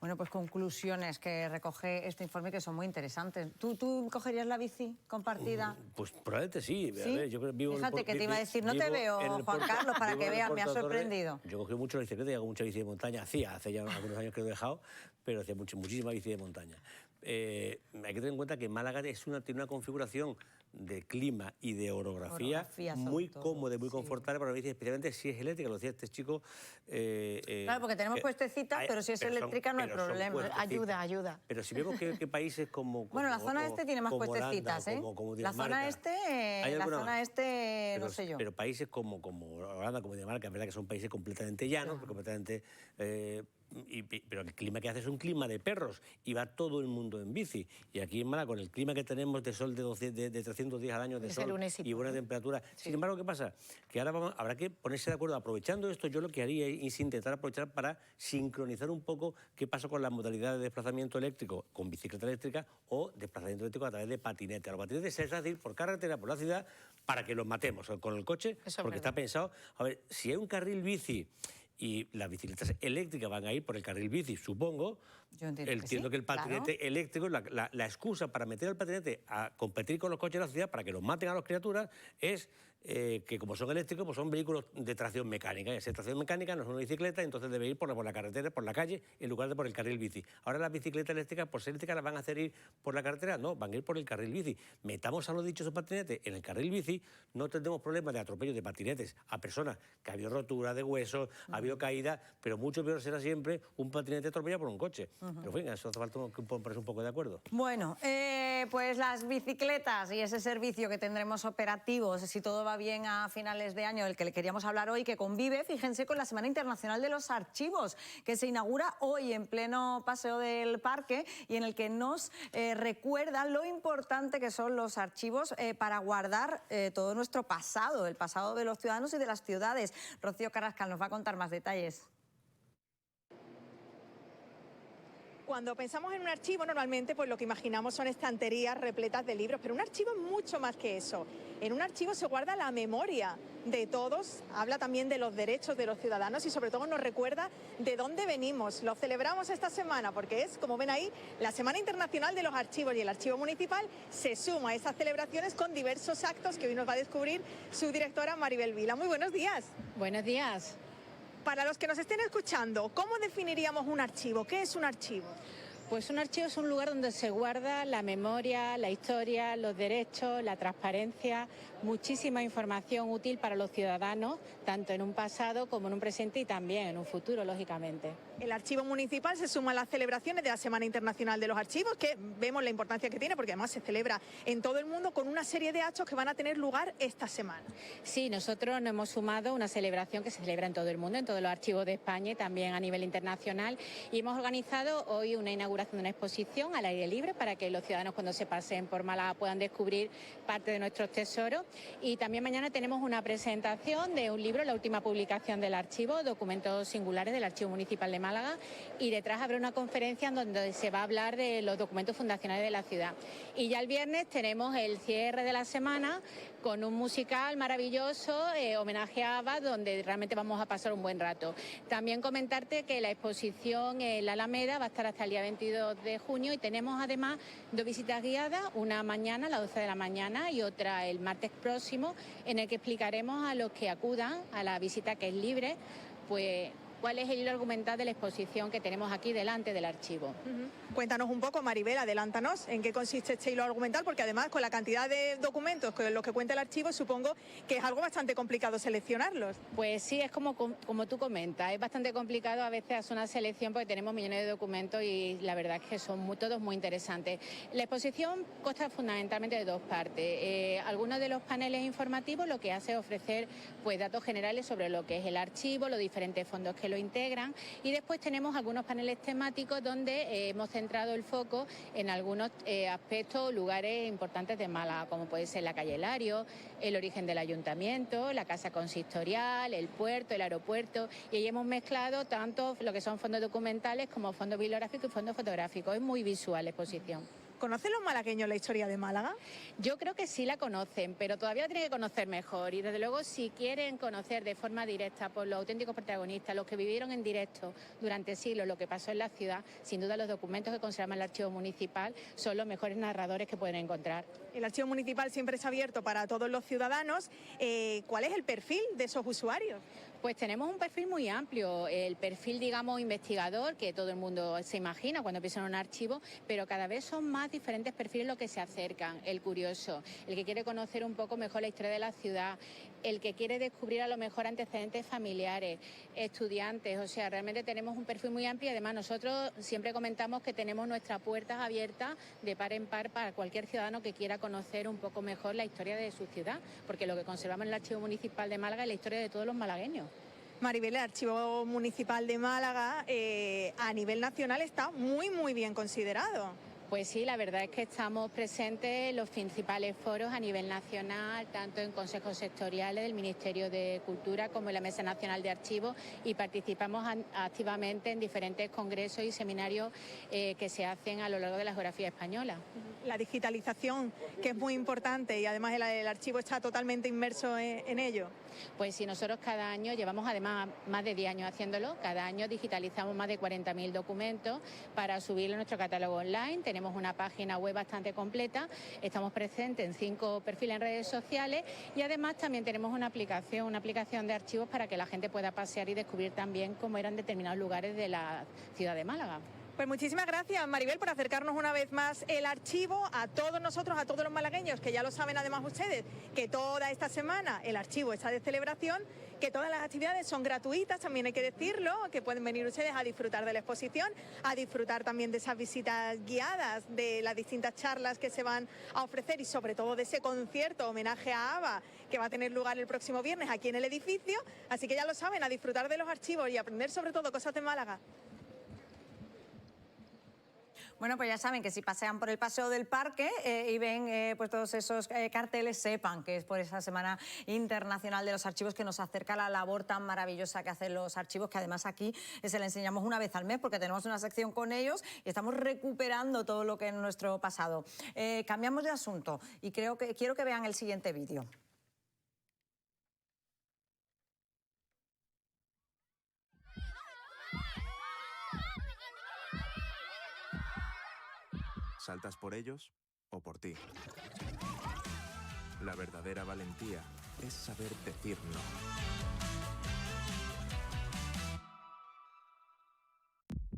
Bueno, pues conclusiones que recoge este informe que son muy interesantes. ¿Tú cogerías la bici compartida? Pues probablemente sí. ¿Sí? A ver, yo vivo Fíjate que te iba a decir, no te veo, Juan Carlos, para que veas, me ha sorprendido. Yo cogí mucho la bicicleta y hago mucha bici de montaña. Hace ya algunos años que lo he dejado, pero hacía muchísima bici de montaña. Hay que tener en cuenta que Málaga tiene una configuración de clima y de orografía muy cómoda y muy confortable para la bici, especialmente si es eléctrica. Lo decía este chico. Claro, porque tenemos puestecitas, pero si es eléctrica no hay problema. Ayuda. Pero si vemos que países como bueno, la zona este tiene más puestecitas, ¿eh? Como la zona este, no sé yo. Pero países como Holanda, como Dinamarca, es verdad que son países completamente llanos, completamente... pero el clima que hace es un clima de perros y va todo el mundo en bici. Y aquí en Málaga, con el clima que tenemos de sol de 300 días al año de sol y buena temperatura. Sí. Sin embargo, ¿qué pasa? Que ahora habrá que ponerse de acuerdo. Aprovechando esto, yo lo que haría es intentar aprovechar para sincronizar un poco qué pasa con las modalidades de desplazamiento eléctrico con bicicleta eléctrica o desplazamiento eléctrico a través de patinete. A los patinetes es fácil por carretera, por la ciudad, para que los matemos con el coche, porque está pensado... A ver, si hay un carril bici y las bicicletas eléctricas van a ir por el carril bici, supongo. Yo entiendo que el patinete eléctrico, la excusa para meter al patinete a competir con los coches de la ciudad para que los maten a las criaturas es que como son eléctricos, pues son vehículos de tracción mecánica. Y esa tracción mecánica no es una bicicleta, entonces debe ir por la carretera, por la calle, en lugar de por el carril bici. Ahora las bicicletas eléctricas, por ser eléctricas, las van a hacer ir por la carretera. No, van a ir por el carril bici. Metamos a los dichos patinetes en el carril bici, no tendremos problemas de atropello de patinetes a personas que ha habido rotura de huesos, ha habido caída, pero mucho peor será siempre un patinete atropellado por un coche. Pero en fin, eso hace falta ponerse un poco de acuerdo. Bueno, pues las bicicletas y ese servicio que tendremos operativos, si todo va bien a finales de año, del que le queríamos hablar hoy, que convive, fíjense, con la Semana Internacional de los Archivos, que se inaugura hoy en pleno Paseo del Parque y en el que nos recuerda lo importante que son los archivos para guardar todo nuestro pasado, el pasado de los ciudadanos y de las ciudades. Rocío Carrascal nos va a contar más detalles. Cuando pensamos en un archivo, normalmente pues lo que imaginamos son estanterías repletas de libros, pero un archivo es mucho más que eso. En un archivo se guarda la memoria de todos, habla también de los derechos de los ciudadanos y sobre todo nos recuerda de dónde venimos. Lo celebramos esta semana porque es, como ven ahí, la Semana Internacional de los Archivos y el Archivo Municipal se suma a estas celebraciones con diversos actos que hoy nos va a descubrir su directora Maribel Vila. Muy buenos días. Buenos días. Para los que nos estén escuchando, ¿cómo definiríamos un archivo? ¿Qué es un archivo? Pues un archivo es un lugar donde se guarda la memoria, la historia, los derechos, la transparencia, muchísima información útil para los ciudadanos, tanto en un pasado como en un presente y también en un futuro, lógicamente. El Archivo Municipal se suma a las celebraciones de la Semana Internacional de los Archivos, que vemos la importancia que tiene, porque además se celebra en todo el mundo con una serie de actos que van a tener lugar esta semana. Sí, nosotros nos hemos sumado a una celebración que se celebra en todo el mundo, en todos los archivos de España y también a nivel internacional, y hemos organizado hoy una inauguración inauguración de una exposición al aire libre para que los ciudadanos cuando se pasen por Málaga puedan descubrir parte de nuestros tesoros. Y también mañana tenemos una presentación de un libro, la última publicación del archivo, Documentos Singulares del Archivo Municipal de Málaga, y detrás habrá una conferencia en donde se va a hablar de los documentos fundacionales de la ciudad. Y ya el viernes tenemos el cierre de la semana con un musical maravilloso, homenaje a ABBA, donde realmente vamos a pasar un buen rato. También comentarte que la exposición en la Alameda va a estar hasta el día 22 de junio y tenemos además 2 visitas guiadas, una mañana a las 12 de la mañana y otra el martes próximo, en el que explicaremos a los que acudan a la visita, que es libre, pues cuál es el hilo argumental de la exposición que tenemos aquí delante del archivo. Cuéntanos un poco, Maribel, adelántanos en qué consiste este hilo argumental, porque además con la cantidad de documentos con los que cuenta el archivo, supongo que es algo bastante complicado seleccionarlos. Pues sí, es como tú comentas, es bastante complicado a veces hacer una selección porque tenemos millones de documentos y la verdad es que son todos muy interesantes. La exposición consta fundamentalmente de 2 partes. Algunos de los paneles informativos lo que hace es ofrecer pues datos generales sobre lo que es el archivo, los diferentes fondos que lo integran, y después tenemos algunos paneles temáticos donde hemos centrado el foco en algunos aspectos, lugares importantes de Málaga, como puede ser la calle Hilario, el origen del ayuntamiento, la casa consistorial, el puerto, el aeropuerto, y ahí hemos mezclado tanto lo que son fondos documentales como fondos bibliográficos y fondos fotográficos. Es muy visual la exposición. ¿Conocen los malagueños la historia de Málaga? Yo creo que sí la conocen, pero todavía la tienen que conocer mejor. Y desde luego, si quieren conocer de forma directa por los auténticos protagonistas, los que vivieron en directo durante siglos lo que pasó en la ciudad, sin duda los documentos que conserva el Archivo Municipal son los mejores narradores que pueden encontrar. El Archivo Municipal siempre es abierto para todos los ciudadanos. ¿Cuál es el perfil de esos usuarios? Pues tenemos un perfil muy amplio, el perfil, digamos, investigador, que todo el mundo se imagina cuando piensa en un archivo, pero cada vez son más diferentes perfiles los que se acercan. El curioso, el que quiere conocer un poco mejor la historia de la ciudad, el que quiere descubrir a lo mejor antecedentes familiares, estudiantes, o sea, realmente tenemos un perfil muy amplio y además nosotros siempre comentamos que tenemos nuestras puertas abiertas de par en par para cualquier ciudadano que quiera conocer un poco mejor la historia de su ciudad, porque lo que conservamos en el Archivo Municipal de Málaga es la historia de todos los malagueños. Maribel, el Archivo Municipal de Málaga a nivel nacional está muy bien considerado. Pues sí, la verdad es que estamos presentes en los principales foros a nivel nacional, tanto en consejos sectoriales del Ministerio de Cultura como en la Mesa Nacional de Archivos, y participamos activamente en diferentes congresos y seminarios que se hacen a lo largo de la geografía española. La digitalización, que es muy importante, y además el archivo está totalmente inmerso en ello. Pues sí, nosotros cada año, llevamos además más de 10 años haciéndolo, cada año digitalizamos más de 40.000 documentos para subirlo a nuestro catálogo online. Tenemos una página web bastante completa, estamos presentes en 5 perfiles en redes sociales y además también tenemos una aplicación de archivos para que la gente pueda pasear y descubrir también cómo eran determinados lugares de la ciudad de Málaga. Pues muchísimas gracias, Maribel, por acercarnos una vez más el archivo a todos nosotros, a todos los malagueños, que ya lo saben además ustedes, que toda esta semana el archivo está de celebración, que todas las actividades son gratuitas, también hay que decirlo, que pueden venir ustedes a disfrutar de la exposición, a disfrutar también de esas visitas guiadas, de las distintas charlas que se van a ofrecer y sobre todo de ese concierto homenaje a ABBA que va a tener lugar el próximo viernes aquí en el edificio. Así que ya lo saben, a disfrutar de los archivos y aprender sobre todo cosas de Málaga. Bueno, pues ya saben que si pasean por el Paseo del Parque y ven pues todos esos carteles, sepan que es por esa Semana Internacional de los Archivos que nos acerca a la labor tan maravillosa que hacen los archivos, que además aquí se le enseñamos una vez al mes porque tenemos una sección con ellos y estamos recuperando todo lo que es nuestro pasado. Cambiamos de asunto y quiero que vean el siguiente vídeo. ¿Saltas por ellos o por ti? La verdadera valentía es saber decir no.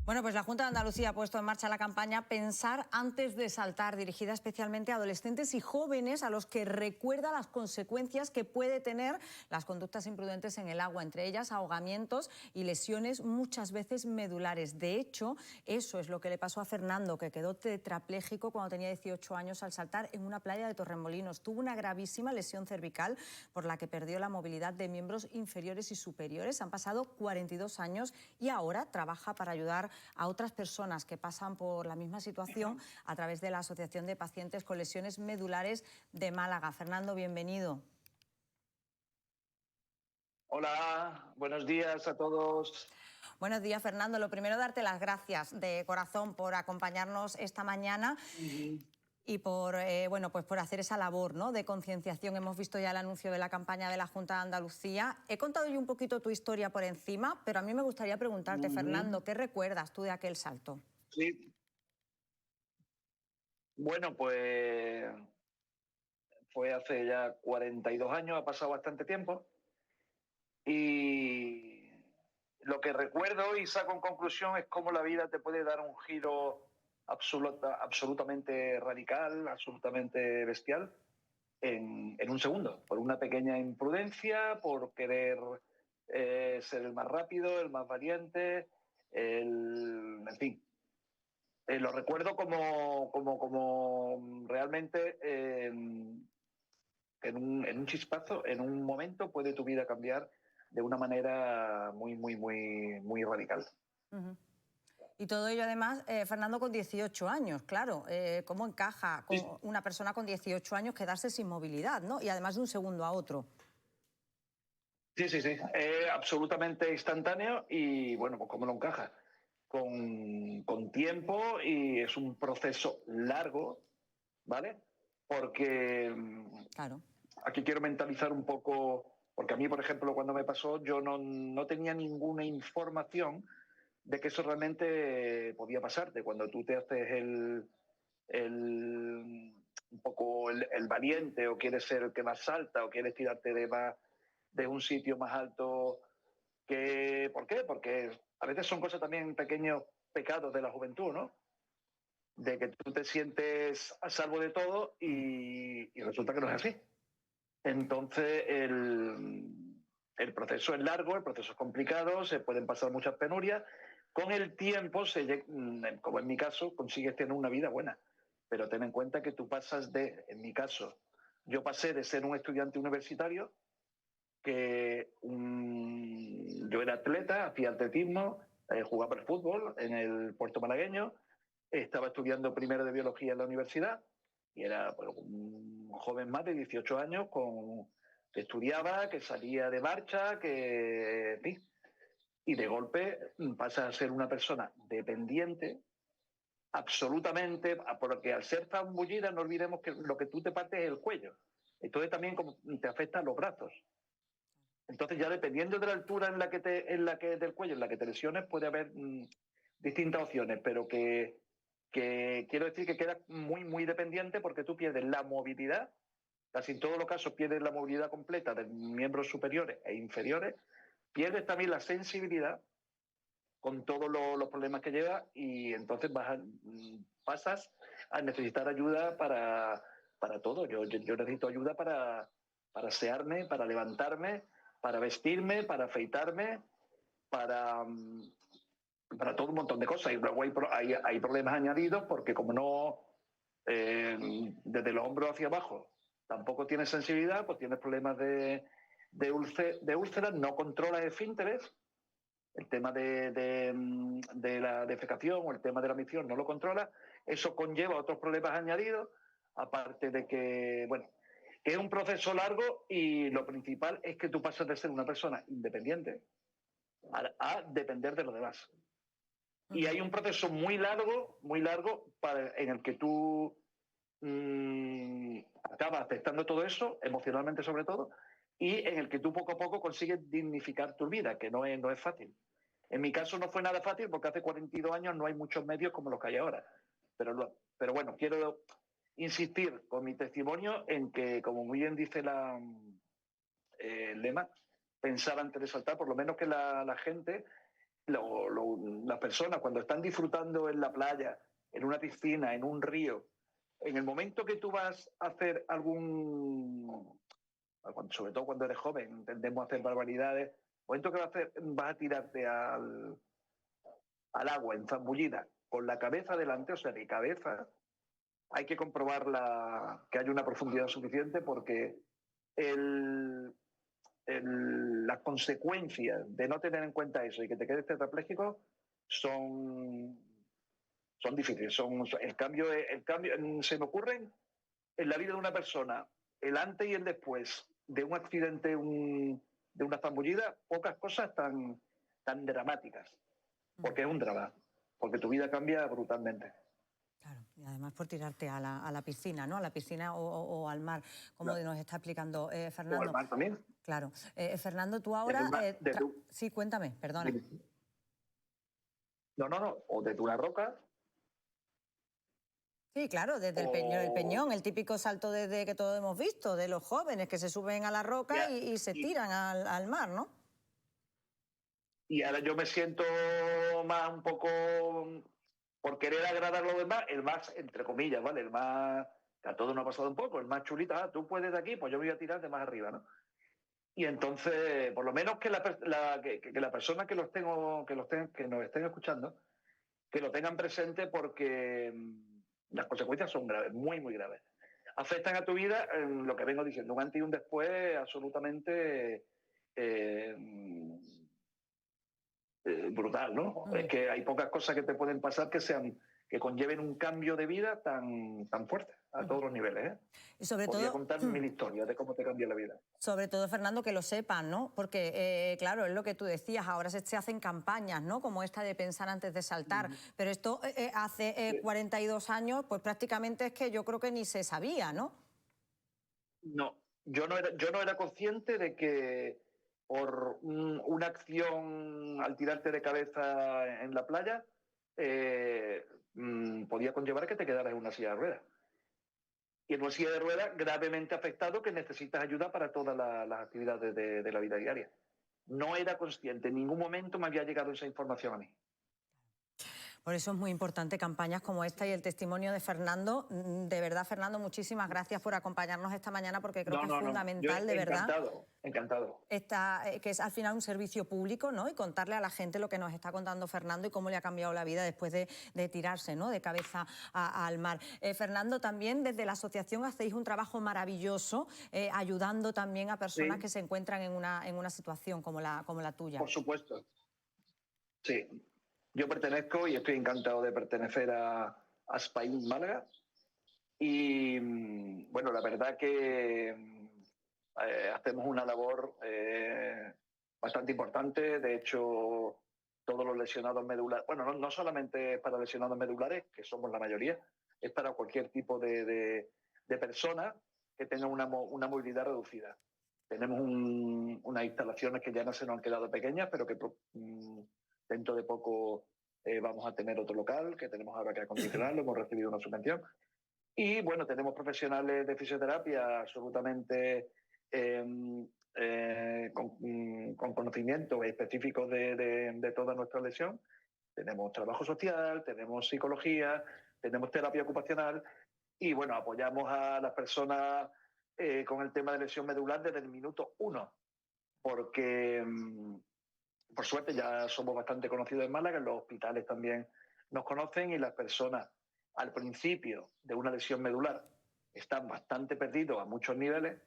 Bueno, pues la Junta de Andalucía ha puesto en marcha la campaña Pensar antes de saltar, dirigida especialmente a adolescentes y jóvenes a los que recuerda las consecuencias que puede tener las conductas imprudentes en el agua, entre ellas ahogamientos y lesiones muchas veces medulares. De hecho, eso es lo que le pasó a Fernando, que quedó tetrapléjico cuando tenía 18 años al saltar en una playa de Torremolinos. Tuvo una gravísima lesión cervical por la que perdió la movilidad de miembros inferiores y superiores. Han pasado 42 años y ahora trabaja para ayudar a otras personas que pasan por la misma situación a través de la Asociación de Pacientes con Lesiones Medulares de Málaga. Fernando, bienvenido. Hola, buenos días a todos. Buenos días, Fernando. Lo primero, darte las gracias de corazón por acompañarnos esta mañana y por, bueno, pues por hacer esa labor, ¿no?, de concienciación. Hemos visto ya el anuncio de la campaña de la Junta de Andalucía. He contado yo un poquito tu historia por encima, pero a mí me gustaría preguntarte, Fernando, ¿qué recuerdas tú de aquel salto? Sí. Bueno, pues fue hace ya 42 años, ha pasado bastante tiempo. Y lo que recuerdo y saco en conclusión es cómo la vida te puede dar un giro absolutamente radical, absolutamente bestial, en un segundo, por una pequeña imprudencia, por querer ser el más rápido, el más valiente, en fin. Lo recuerdo como realmente en un chispazo, en un momento puede tu vida cambiar de una manera muy radical. Y todo ello, además, Fernando, con 18 años, claro. ¿Cómo encaja con una persona con 18 años quedarse sin movilidad, ¿no? Y además de un segundo a otro. Sí. Absolutamente instantáneo y, bueno, pues ¿cómo lo encaja? Con tiempo, y es un proceso largo, ¿vale? Porque aquí quiero mentalizar un poco, porque a mí, por ejemplo, cuando me pasó, yo no tenía ninguna información de que eso realmente podía pasarte. Cuando tú te haces un poco el valiente, o quieres ser el que más salta, o quieres tirarte de un sitio más alto. ¿Por qué? Porque a veces son cosas también, pequeños pecados de la juventud, ¿no? De que tú te sientes a salvo de todo y resulta que no es así. Entonces el proceso es largo, el proceso es complicado, se pueden pasar muchas penurias. Con el tiempo, como en mi caso, consigues tener una vida buena. Pero ten en cuenta que tú pasas en mi caso, yo pasé de ser un estudiante universitario, yo era atleta, hacía atletismo, jugaba al fútbol en el Puerto Malagueño, estaba estudiando primero de biología en la universidad y era un joven más de 18 años que estudiaba, que salía de marcha, y de golpe pasas a ser una persona dependiente absolutamente, porque al ser tan bullida no olvidemos que lo que tú te partes es el cuello. Entonces también como te afectan los brazos. Entonces ya dependiendo de la altura del cuello en la que te lesiones, puede haber distintas opciones, pero que quiero decir que quedas muy dependiente, porque tú pierdes la movilidad, casi en todos los casos pierdes la movilidad completa de miembros superiores e inferiores, pierdes también la sensibilidad con todos los problemas que lleva, y entonces pasas a necesitar ayuda para todo. Yo necesito ayuda para asearme, para levantarme, para vestirme, para afeitarme, para todo un montón de cosas. Y luego hay problemas añadidos, porque como no, desde los hombros hacia abajo tampoco tienes sensibilidad, pues tienes problemas de úlceras, no controlas esfínteres, el tema de la defecación o el tema de la micción no lo controlas. Eso conlleva otros problemas añadidos, aparte de que, bueno, que es un proceso largo, y lo principal es que tú pasas de ser una persona independiente a depender de los demás. Y hay un proceso muy largo en el que tú acabas aceptando todo eso, emocionalmente sobre todo, y en el que tú poco a poco consigues dignificar tu vida, que no es fácil. En mi caso no fue nada fácil, porque hace 42 años no hay muchos medios como los que hay ahora. Pero bueno, quiero insistir con mi testimonio en que, como muy bien dice el lema, pensar antes de saltar. Por lo menos que la gente, las personas, cuando están disfrutando en la playa, en una piscina, en un río, en el momento que tú vas a hacer sobre todo cuando eres joven, tendemos a hacer barbaridades, el momento que vas a tirarte al agua enzambullida con la cabeza delante, o sea, de cabeza, hay que comprobar que haya una profundidad suficiente, porque las consecuencias de no tener en cuenta eso y que te quedes tetrapléjico son difíciles. El cambio, se me ocurren en la vida de una persona, el antes y el después de un accidente, de una zambullida, pocas cosas tan dramáticas, porque es un drama, porque tu vida cambia brutalmente. Claro, y además por tirarte a la piscina, ¿no? A la piscina o al mar, como Claro. nos está explicando Fernando. O al mar también. Claro. Fernando, tú ahora... Sí, cuéntame, perdona. No, o desde una roca. Sí, claro, desde el peñón, el típico salto desde que todos hemos visto, de los jóvenes que se suben a la roca y se tiran al mar, ¿no? Y ahora yo me siento más un poco, por querer agradar a los demás, el más, entre comillas, ¿vale? El más, que a todos nos ha pasado un poco, el más chulita, tú puedes de aquí, pues yo me voy a tirar de más arriba, ¿no? Y entonces, por lo menos que la persona que nos estén escuchando, que lo tengan presente, porque las consecuencias son graves, muy, muy graves. Afectan a tu vida, lo que vengo diciendo, un antes y un después absolutamente brutal, ¿no? Es que hay pocas cosas que te pueden pasar que conlleven un cambio de vida tan fuerte a todos los niveles, ¿eh? Y sobre Podría todo... contar mil historias de cómo te cambia la vida. Sobre todo, Fernando, que lo sepan, ¿no? Porque, claro, es lo que tú decías, ahora se hacen campañas, ¿no? Como esta de pensar antes de saltar, pero esto hace 42 años, pues prácticamente es que yo creo que ni se sabía, ¿no? No, yo no era consciente de que por una acción al tirarte de cabeza en la playa podía conllevar que te quedaras en una silla de ruedas. Y en una silla de ruedas gravemente afectado, que necesitas ayuda para todas las actividades de la vida diaria. No era consciente, en ningún momento me había llegado esa información a mí. Por eso es muy importante campañas como esta y el testimonio de Fernando. De verdad, Fernando, muchísimas gracias por acompañarnos esta mañana, porque creo que es fundamental, de verdad. Encantado. Que es al final un servicio público, ¿no? Y contarle a la gente lo que nos está contando Fernando y cómo le ha cambiado la vida después de tirarse, ¿no? De cabeza al mar. Fernando, también desde la asociación hacéis un trabajo maravilloso, ayudando también a personas que se encuentran en una situación como la tuya. Por supuesto. Sí. Yo pertenezco y estoy encantado de pertenecer a Aspaín Málaga. Y bueno, la verdad que hacemos una labor bastante importante. De hecho, todos los lesionados medulares, bueno, no solamente para lesionados medulares, que somos la mayoría, es para cualquier tipo de persona que tenga una movilidad reducida. Tenemos unas instalaciones que ya no se nos han quedado pequeñas, pero que dentro de poco vamos a tener otro local que tenemos ahora que acondicionarlo, hemos recibido una subvención. Y bueno, tenemos profesionales de fisioterapia absolutamente con conocimientos específicos de toda nuestra lesión. Tenemos trabajo social, tenemos psicología, tenemos terapia ocupacional y bueno, apoyamos a las personas con el tema de lesión medular desde el minuto 1, porque por suerte ya somos bastante conocidos en Málaga, en los hospitales también nos conocen y las personas al principio de una lesión medular están bastante perdidos a muchos niveles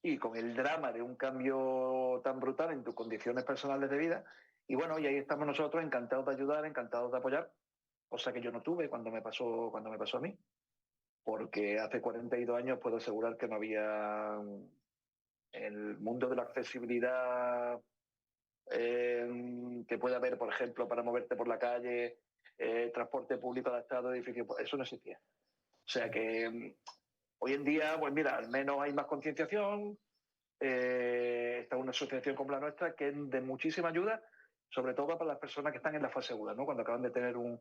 y con el drama de un cambio tan brutal en tus condiciones personales de vida. Y bueno, y ahí estamos nosotros encantados de ayudar, encantados de apoyar, cosa que yo no tuve cuando me pasó a mí, porque hace 42 años puedo asegurar que no había el mundo de la accesibilidad que puede haber, por ejemplo, para moverte por la calle, transporte público adaptado, edificios, eso no existía. O sea que hoy en día, pues mira, al menos hay más concienciación, está una asociación como la nuestra que es de muchísima ayuda, sobre todo para las personas que están en la fase aguda, ¿no? Cuando acaban de tener un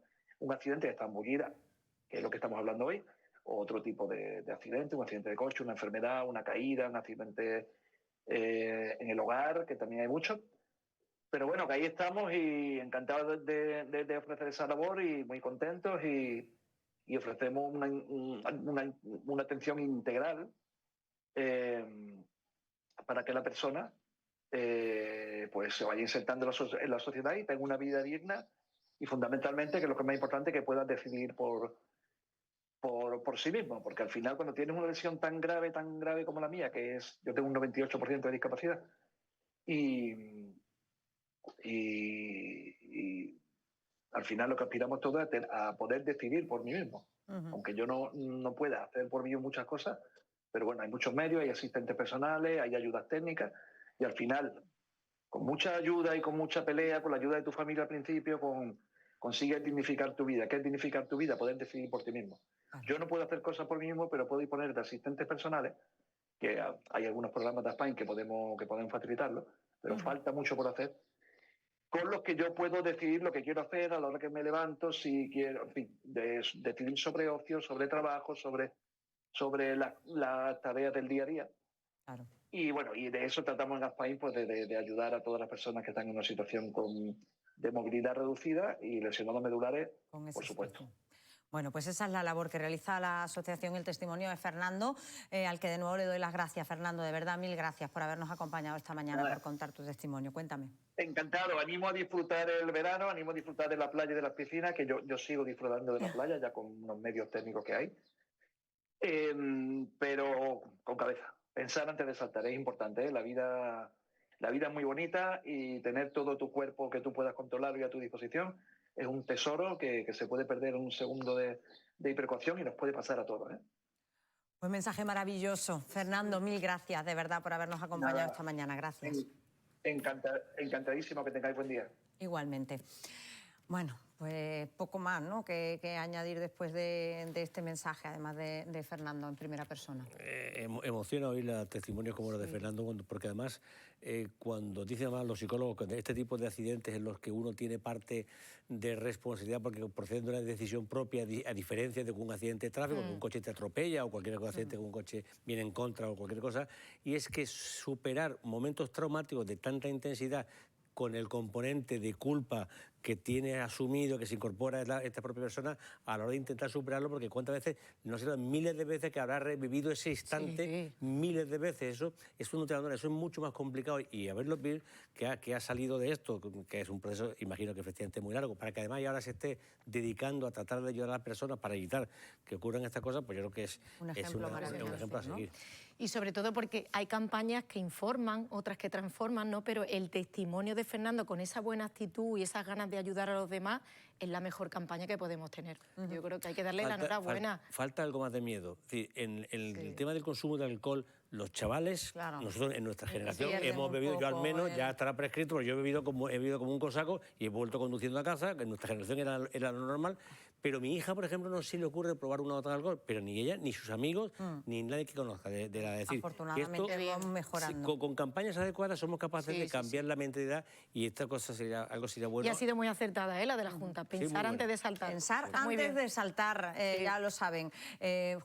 accidente, están bullidas, que es lo que estamos hablando hoy, o otro tipo de accidente, un accidente de coche, una enfermedad, una caída, un accidente en el hogar, que también hay muchos. Pero bueno, que ahí estamos y encantados de ofrecer esa labor y muy contentos y ofrecemos una atención integral para que la persona pues se vaya insertando en la sociedad y tenga una vida digna y fundamentalmente, que es lo que es más importante, que pueda decidir por sí mismo, porque al final cuando tienes una lesión tan grave como la mía, que es, yo tengo un 98% de discapacidad y Al final lo que aspiramos todos es a poder decidir por mí mismo. Aunque yo no pueda hacer por mí muchas cosas, pero bueno, hay muchos medios, hay asistentes personales, hay ayudas técnicas, y al final, con mucha ayuda y con mucha pelea, con la ayuda de tu familia al principio, consigues dignificar tu vida. ¿Qué es dignificar tu vida? Poder decidir por ti mismo. Yo no puedo hacer cosas por mí mismo, pero puedo disponer de asistentes personales, que hay algunos programas de Aspain que pueden facilitarlo, pero falta mucho por hacer, con los que yo puedo decidir lo que quiero hacer a la hora que me levanto, si quiero, en fin, decidir sobre ocio, sobre trabajo, sobre las tareas del día a día. Claro. Y bueno, y de eso tratamos en Aspain, pues de ayudar a todas las personas que están en una situación de movilidad reducida y lesionados medulares, por supuesto. Bueno, pues esa es la labor que realiza la asociación. El testimonio de Fernando, al que de nuevo le doy las gracias. Fernando, de verdad, mil gracias por habernos acompañado esta mañana, por contar tu testimonio. Cuéntame. Encantado, animo a disfrutar el verano, animo a disfrutar de la playa y de las piscinas, que yo sigo disfrutando de la playa ya con los medios técnicos que hay, pero con cabeza. Pensar antes de saltar es importante, ¿eh? La vida es muy bonita y tener todo tu cuerpo que tú puedas controlar y a tu disposición es un tesoro que se puede perder en un segundo de hipercoacción y nos puede pasar a todos, ¿eh? Pues mensaje maravilloso. Fernando, mil gracias de verdad por habernos acompañado esta mañana. Gracias. Encantadísimo, que tengáis buen día. Igualmente. Bueno, pues poco más, ¿no?, que añadir después de este mensaje, además de Fernando en primera persona. Emociona oír los testimonios como los de Fernando, porque además cuando dicen además los psicólogos que este tipo de accidentes en los que uno tiene parte de responsabilidad porque proceden de una decisión propia, a diferencia de un accidente de tráfico, que un coche te atropella o cualquier accidente que un coche viene en contra o cualquier cosa, y es que superar momentos traumáticos de tanta intensidad con el componente de culpa que tiene asumido, que se incorpora esta propia persona a la hora de intentar superarlo, porque cuántas veces, no sé, miles de veces que habrá revivido ese instante, miles de veces, eso no te abandona, eso es mucho más complicado, y a ver lo que ha salido de esto, que es un proceso, imagino que efectivamente muy largo, para que además ahora se esté dedicando a tratar de ayudar a las personas para evitar que ocurran estas cosas, pues yo creo que es un ejemplo a seguir. ¿No? Y sobre todo porque hay campañas que informan, otras que transforman, ¿no? Pero el testimonio de Fernando con esa buena actitud y esas ganas de ayudar a los demás es la mejor campaña que podemos tener. Yo creo que hay que darle la enhorabuena. Falta algo más de miedo. Es decir, en el tema del consumo de alcohol, los chavales, nosotros en nuestra generación hemos bebido, yo al menos, ya estará prescrito, porque yo he bebido como un cosaco y he vuelto conduciendo a casa, que en nuestra generación era lo normal, pero mi hija, por ejemplo, no se le ocurre probar una otra alcohol, pero ni ella, ni sus amigos, ni nadie que conozca de la decir. Afortunadamente vamos mejorando. Con campañas adecuadas somos capaces de cambiar la mentalidad y esta cosa sería bueno. Y ha sido muy acertada, la de la Junta, pensar antes de saltar. Pensar antes de saltar, ya lo saben.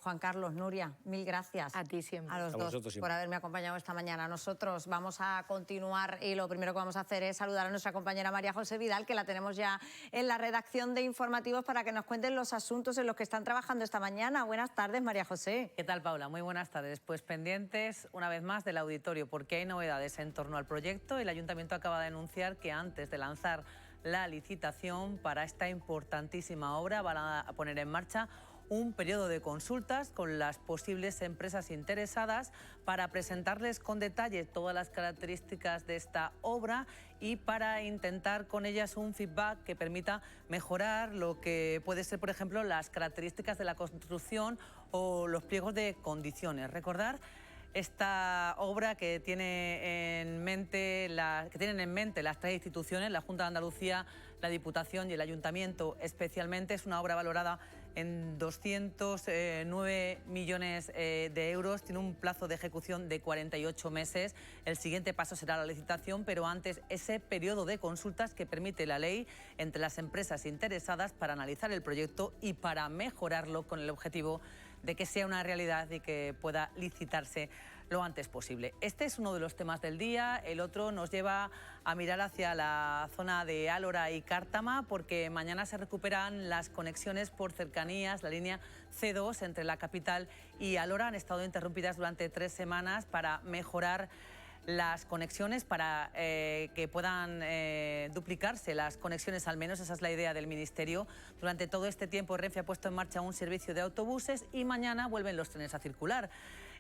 Juan Carlos, Nuria, mil gracias. A ti siempre. A los dos por haberme acompañado esta mañana. Nosotros vamos a continuar y lo primero que vamos a hacer es saludar a nuestra compañera María José Vidal, que la tenemos ya en la redacción de informativos para que nos cuenten los asuntos en los que están trabajando esta mañana. Buenas tardes, María José. ¿Qué tal, Paula? Muy buenas tardes. Pues pendientes una vez más del auditorio, porque hay novedades en torno al proyecto. El Ayuntamiento acaba de anunciar que antes de lanzar la licitación para esta importantísima obra van a poner en marcha un periodo de consultas con las posibles empresas interesadas para presentarles con detalle todas las características de esta obra y para intentar con ellas un feedback que permita mejorar lo que puede ser, por ejemplo, las características de la construcción o los pliegos de condiciones. Recordar esta obra que tienen en mente las tres instituciones, la Junta de Andalucía, la Diputación y el Ayuntamiento especialmente, es una obra valorada en 209 millones de euros, tiene un plazo de ejecución de 48 meses. El siguiente paso será la licitación, pero antes ese periodo de consultas que permite la ley entre las empresas interesadas para analizar el proyecto y para mejorarlo con el objetivo de que sea una realidad y que pueda licitarse lo antes posible. Este es uno de los temas del día. El otro nos lleva a mirar hacia la zona de Álora y Cártama, porque mañana se recuperan las conexiones por cercanías. La línea C2 entre la capital y Álora han estado interrumpidas durante 3 semanas para mejorar las conexiones, para que puedan duplicarse las conexiones, al menos esa es la idea del Ministerio. Durante todo este tiempo Renfe ha puesto en marcha un servicio de autobuses y mañana vuelven los trenes a circular.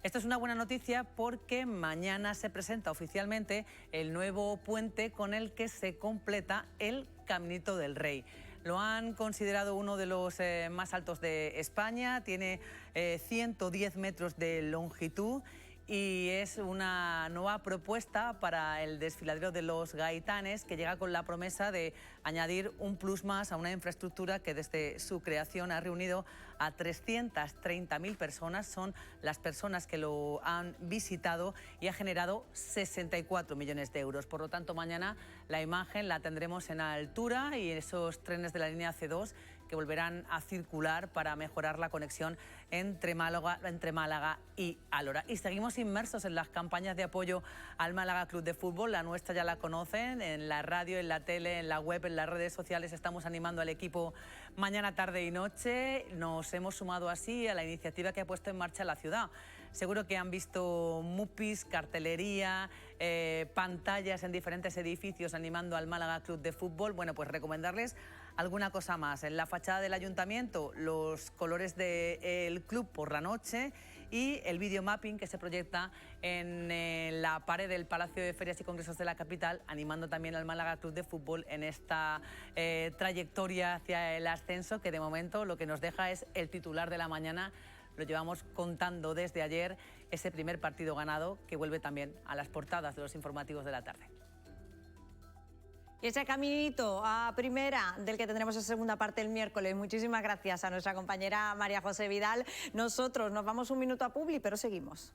Esto es una buena noticia porque mañana se presenta oficialmente el nuevo puente con el que se completa el Caminito del Rey. Lo han considerado uno de los más altos de España, tiene 110 metros de longitud y es una nueva propuesta para el desfiladero de los Gaitanes, que llega con la promesa de añadir un plus más a una infraestructura que desde su creación ha reunido a 330.000 personas. Son las personas que lo han visitado y ha generado 64 millones de euros. Por lo tanto, mañana la imagen la tendremos en altura y esos trenes de la línea C2 que volverán a circular para mejorar la conexión entre Málaga y Alhora. Y seguimos inmersos en las campañas de apoyo al Málaga Club de Fútbol. La nuestra ya la conocen, en la radio, en la tele, en la web, en las redes sociales estamos animando al equipo mañana, tarde y noche. Nos hemos sumado así a la iniciativa que ha puesto en marcha la ciudad. Seguro que han visto mupis, cartelería, pantallas en diferentes edificios animando al Málaga Club de Fútbol. Bueno, pues recomendarles alguna cosa más. En la fachada del ayuntamiento, los colores del club por la noche y el videomapping que se proyecta en la pared del Palacio de Ferias y Congresos de la capital, animando también al Málaga Club de Fútbol en esta trayectoria hacia el ascenso, que de momento lo que nos deja es el titular de la mañana. Lo llevamos contando desde ayer, ese primer partido ganado que vuelve también a las portadas de los informativos de la tarde. Y ese caminito a primera del que tendremos en segunda parte el miércoles. Muchísimas gracias a nuestra compañera María José Vidal. Nosotros nos vamos un minuto a Publi, pero seguimos.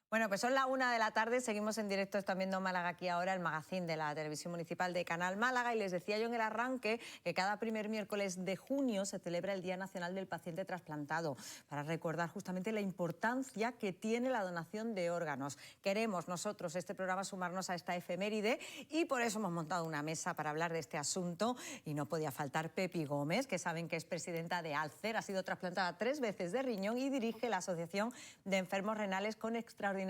Bueno, pues son las 1 de la tarde, seguimos en directo, están viendo Málaga aquí ahora, el magazín de la televisión municipal de Canal Málaga, y les decía yo en el arranque que cada primer miércoles de junio se celebra el Día Nacional del Paciente Trasplantado, para recordar justamente la importancia que tiene la donación de órganos. Queremos nosotros, este programa, sumarnos a esta efeméride y por eso hemos montado una mesa para hablar de este asunto, y no podía faltar Pepi Gómez, que saben que es presidenta de Alcer, ha sido trasplantada 3 veces de riñón y dirige la Asociación de Enfermos Renales con extraordinaria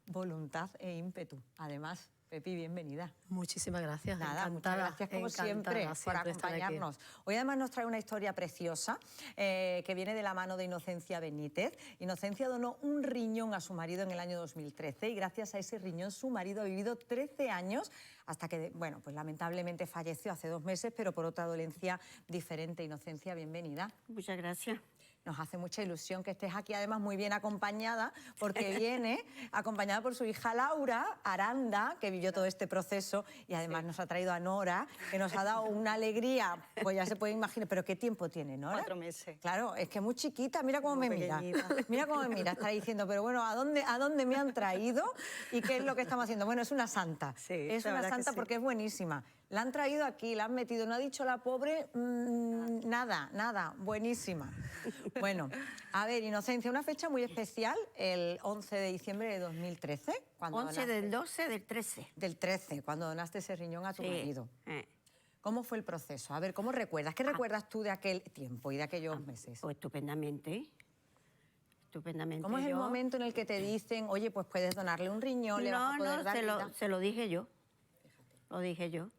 voluntad e ímpetu. Además, Pepi, bienvenida. Muchísimas gracias. Nada, muchas gracias como siempre por acompañarnos. Hoy además nos trae una historia preciosa que viene de la mano de Inocencia Benítez. Inocencia donó un riñón a su marido en el año 2013 y gracias a ese riñón su marido ha vivido 13 años hasta que, bueno, pues lamentablemente falleció hace 2 meses, pero por otra dolencia diferente. Inocencia, bienvenida. Muchas gracias. Nos hace mucha ilusión que estés aquí, además muy bien acompañada, porque viene acompañada por su hija Laura Aranda, que vivió todo este proceso, y además nos ha traído a Nora, que nos ha dado una alegría, pues ya se puede imaginar. ¿Pero qué tiempo tiene, Nora? 4 meses. Claro, es que es muy chiquita, mira cómo me mira. Mira cómo me mira, está diciendo, pero bueno, ¿a dónde me han traído? ¿Y qué es lo que estamos haciendo? Bueno, es una santa. Sí, es una santa porque es buenísima. La han traído aquí, la han metido, no ha dicho la pobre nada, buenísima. Bueno, a ver, Inocencia, una fecha muy especial, el 11 de diciembre de 2013. 11 del 12 del 13. Del 13, cuando donaste ese riñón a tu marido. ¿Cómo fue el proceso? A ver, ¿cómo recuerdas? ¿Qué recuerdas tú de aquel tiempo y de aquellos meses? Pues estupendamente. Estupendamente. ¿Cómo es el momento en el que te dicen, oye, pues puedes donarle un riñón, le vas a poder dar vida? Se lo dije yo. Lo dije yo.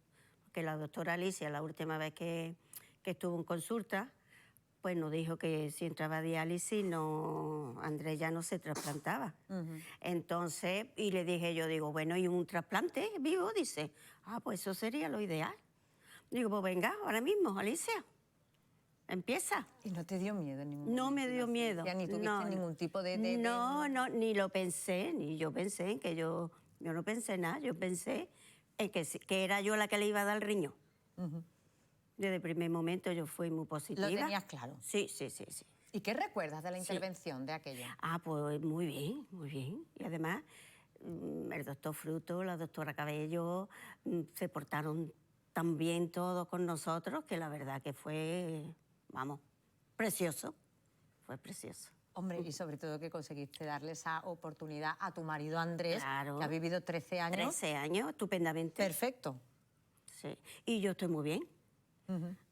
Porque la doctora Alicia, la última vez que estuvo en consulta, pues nos dijo que si entraba a diálisis, Andrés ya no se trasplantaba. Entonces, y le dije yo, digo, bueno, ¿y un trasplante vivo? Dice, pues eso sería lo ideal. Digo, pues venga, ahora mismo, Alicia, empieza. ¿Y no te dio miedo? No me dio miedo. ¿Ni tuviste ningún tipo de...? No, ni lo pensé, ni yo pensé en que yo no pensé nada, yo pensé en que era yo la que le iba a dar el riñón. Desde el primer momento yo fui muy positiva. ¿Lo tenías claro? Sí. ¿Y qué recuerdas de la intervención de aquello? Pues muy bien, muy bien. Y además, el doctor Fruto, la doctora Cabello, se portaron tan bien todos con nosotros que la verdad que fue, vamos, precioso. Fue precioso. Hombre, y sobre todo que conseguiste darle esa oportunidad a tu marido Andrés, claro, que ha vivido 13 años. 13 años, estupendamente. Perfecto. Sí, y yo estoy muy bien.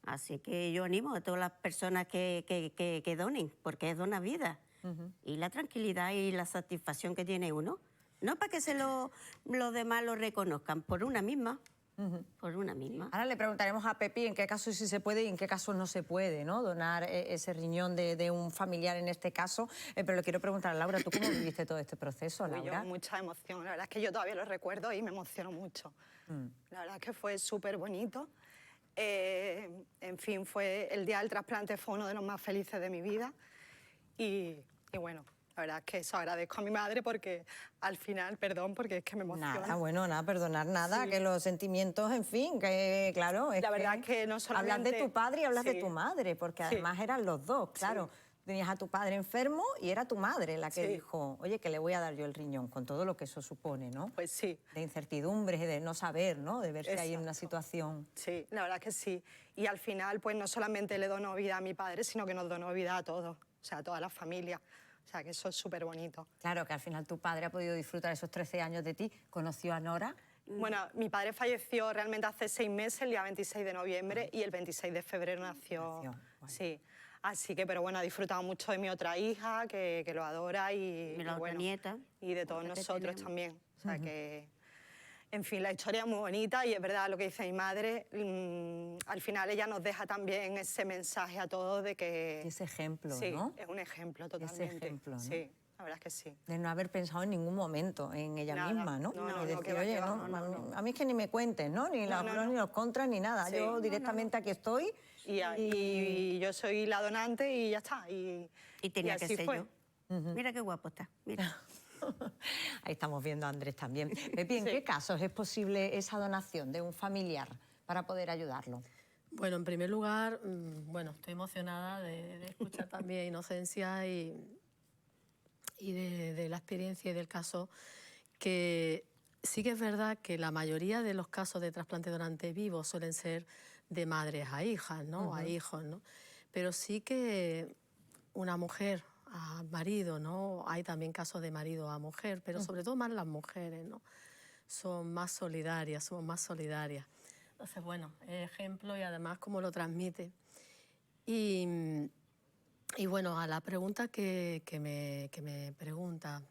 Así que yo animo a todas las personas que donen, porque es donar vida. Y la tranquilidad y la satisfacción que tiene uno, no para que los demás lo reconozcan, por una misma. por una misma. Ahora le preguntaremos a Pepi en qué casos sí se puede y en qué casos no se puede, ¿no?, donar ese riñón de un familiar en este caso. Pero le quiero preguntar a Laura, ¿tú cómo viviste todo este proceso, Laura? Mucha emoción, la verdad es que yo todavía lo recuerdo y me emociono mucho. La verdad es que fue súper bonito. En fin, el día del trasplante fue uno de los más felices de mi vida y bueno, la verdad es que eso agradezco a mi madre porque al final, perdón, porque es que me emociona. Nada, bueno, nada, perdonar nada, Sí. que los sentimientos, en fin, que claro... La verdad es que no solamente... Hablas de tu padre y hablas de Sí. tu madre, porque Sí. además eran los dos, claro. Tenías a tu padre enfermo y era tu madre la que Sí. dijo, oye, que le voy a dar yo el riñón, con todo lo que eso supone, ¿no? Pues sí. De incertidumbre, de no saber, ¿no?, de verse ahí en una situación... Sí, la verdad que sí. Y al final, pues no solamente le donó vida a mi padre, sino que nos donó vida a todos, o sea, a toda la familia. O sea, que eso es súper bonito. Claro, que al final tu padre ha podido disfrutar esos 13 años de ti. ¿Conoció a Nora? Bueno, mi padre falleció realmente hace 6 meses, el día 26 de noviembre, y el 26 de febrero nació. Sí. Así que, pero bueno, ha disfrutado mucho de mi otra hija, que lo adora, y Mi otra bueno, nieta. y de todos que nosotros tenemos. también. O sea que... En fin, la historia es muy bonita y es verdad lo que dice mi madre. Al final ella nos deja también ese mensaje a todos de que... Ese ejemplo, sí, ¿no? es un ejemplo totalmente. Ese ejemplo, ¿no? Sí, la verdad es que sí. De no haber pensado en ningún momento en ella Nada. misma, ¿no? No, Y no, decir, que va, oye, que va, no, a mí es que ni me cuentes, ¿no? Ni los pros ni los contras ni nada. Sí. Yo directamente aquí estoy. Y yo soy la donante y ya está. Y tenía así que ser fue. yo. Mira qué guapo está, mira. Ahí estamos viendo a Andrés también. Pepi, ¿en qué casos es posible esa donación de un familiar para poder ayudarlo? Bueno, en primer lugar, bueno, estoy emocionada de escuchar también Inocencia y de la experiencia y del caso, que sí que es verdad que la mayoría de los casos de trasplante donante vivo suelen ser de madres a hijas, ¿no? A hijos, ¿no? Pero sí que una mujer a marido, ¿no? Hay también casos de marido a mujer, pero sobre todo más las mujeres, ¿no? Son más solidarias, somos más solidarias. Entonces, bueno, es ejemplo y además cómo lo transmite. Y bueno, a la pregunta que me pregunta,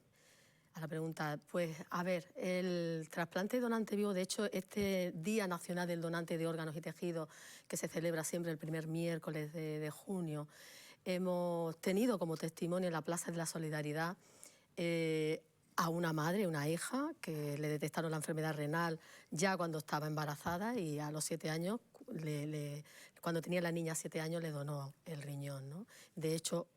pues a ver, el trasplante donante vivo, de hecho, este Día Nacional del Donante de Órganos y Tejidos, que se celebra siempre el primer miércoles de junio, hemos tenido como testimonio en la Plaza de la Solidaridad a una madre, una hija, que le detectaron la enfermedad renal ya cuando estaba embarazada y a los 7 años, cuando tenía la niña 7 años, le donó el riñón, ¿no? De hecho,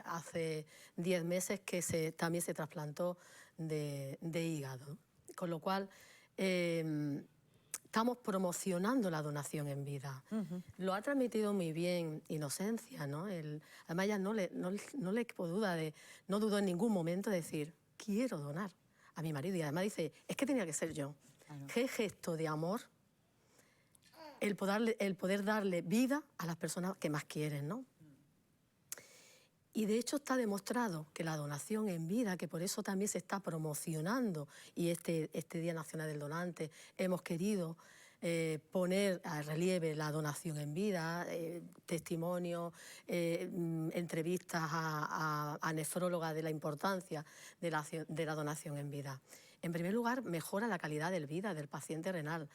hace 10 meses que también se trasplantó de hígado. Con lo cual, estamos promocionando la donación en vida. Lo ha transmitido muy bien Inocencia, ¿no? Además, ella no le no dudó en ningún momento de decir, quiero donar a mi marido. Y además dice, es que tenía que ser yo. Claro. Qué gesto de amor el poder darle vida a las personas que más quieren, ¿no? Y de hecho está demostrado que la donación en vida, que por eso también se está promocionando, y este Día Nacional del Donante hemos querido poner a relieve la donación en vida, testimonios, entrevistas a nefrólogas de la importancia de la donación en vida. En primer lugar, mejora la calidad de vida del paciente renal.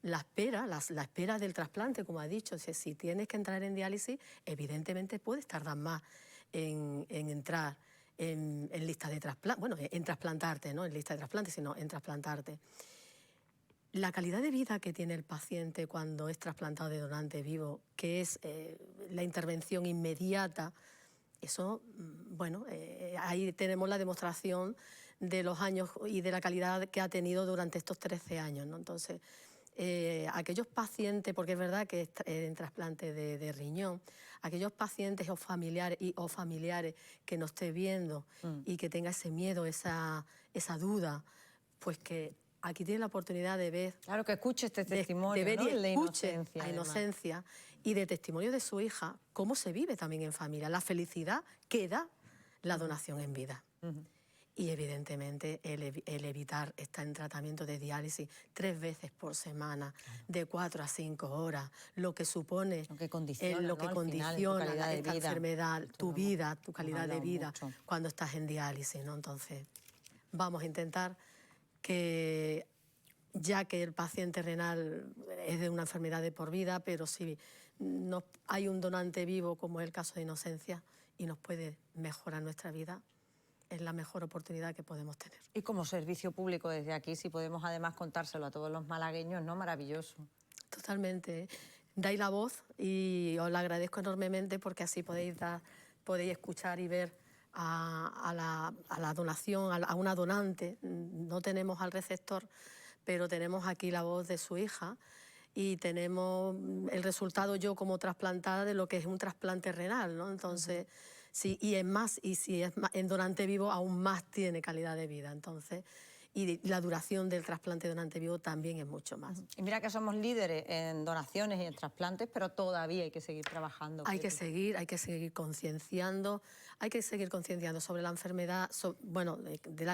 La espera del trasplante, como ha dicho, si tienes que entrar en diálisis, evidentemente puedes tardar más en entrar en lista de trasplante, bueno, en trasplantarte, no en lista de trasplante, sino en trasplantarte. La calidad de vida que tiene el paciente cuando es trasplantado de donante vivo, que es la intervención inmediata, eso, bueno, ahí tenemos la demostración de los años y de la calidad que ha tenido durante estos 13 años, ¿no? Entonces, aquellos pacientes, porque es verdad que en trasplante de riñón, aquellos pacientes o familiares que nos esté viendo y que tenga ese miedo, esa duda, pues que aquí tiene la oportunidad de ver... Claro, que escuche este testimonio, de ver, ¿no? y de escuche Inocencia, a Inocencia y de testimonio de su hija, cómo se vive también en familia, la felicidad que da la donación en vida. Y evidentemente el evitar estar en tratamiento de diálisis 3 veces por semana, de 4 a 5 horas, lo que supone, lo que condiciona, esta enfermedad, tu vida, tu calidad de vida cuando estás en diálisis, ¿no? Entonces, vamos a intentar que ya que el paciente renal es de una enfermedad de por vida, pero si hay un donante vivo, como es el caso de Inocencia, y nos puede mejorar nuestra vida, es la mejor oportunidad que podemos tener. Y como servicio público desde aquí, si podemos además contárselo a todos los malagueños, ¿no? Maravilloso. Totalmente. Dais la voz y os la agradezco enormemente porque así podéis escuchar y ver a la donación, a una donante. No tenemos al receptor, pero tenemos aquí la voz de su hija y tenemos el resultado yo como trasplantada de lo que es un trasplante renal, ¿no? Entonces, sí, y si es en donante vivo aún más tiene calidad de vida. Entonces, y la duración del trasplante de donante vivo también es mucho más. Y mira que somos líderes en donaciones y en trasplantes, pero todavía hay que seguir trabajando. Hay que seguir concienciando, sobre la enfermedad,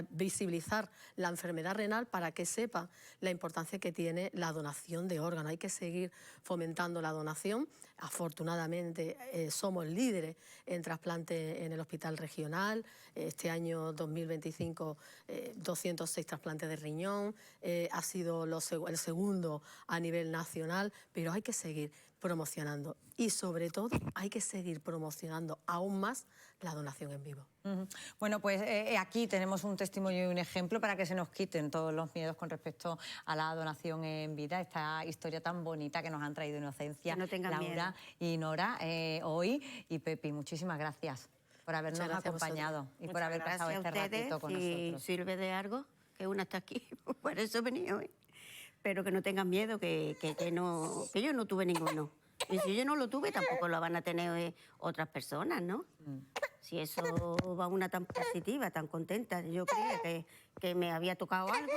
visibilizar la enfermedad renal para que sepa la importancia que tiene la donación de órganos. Hay que seguir fomentando la donación. Afortunadamente somos líderes en trasplante en el Hospital Regional. Este año 2025 206 trasplantes de riñón, ha sido el segundo a nivel nacional, pero hay que seguir promocionando y sobre todo hay que seguir promocionando aún más la donación en vivo. Bueno, pues aquí tenemos un testimonio y un ejemplo para que se nos quiten todos los miedos con respecto a la donación en vida, esta historia tan bonita que nos han traído Inocencia, Laura miedo. Y Nora hoy. Y Pepi, muchísimas gracias por habernos acompañado y por haber pasado este ratito con nosotros. Si sirve de algo, que una está aquí, por eso he venido hoy. Pero que no tengan miedo, que yo no tuve ninguno. Y si yo no lo tuve, tampoco lo van a tener otras personas, ¿no? Si eso va una tan positiva, tan contenta. Yo creía que me había tocado algo.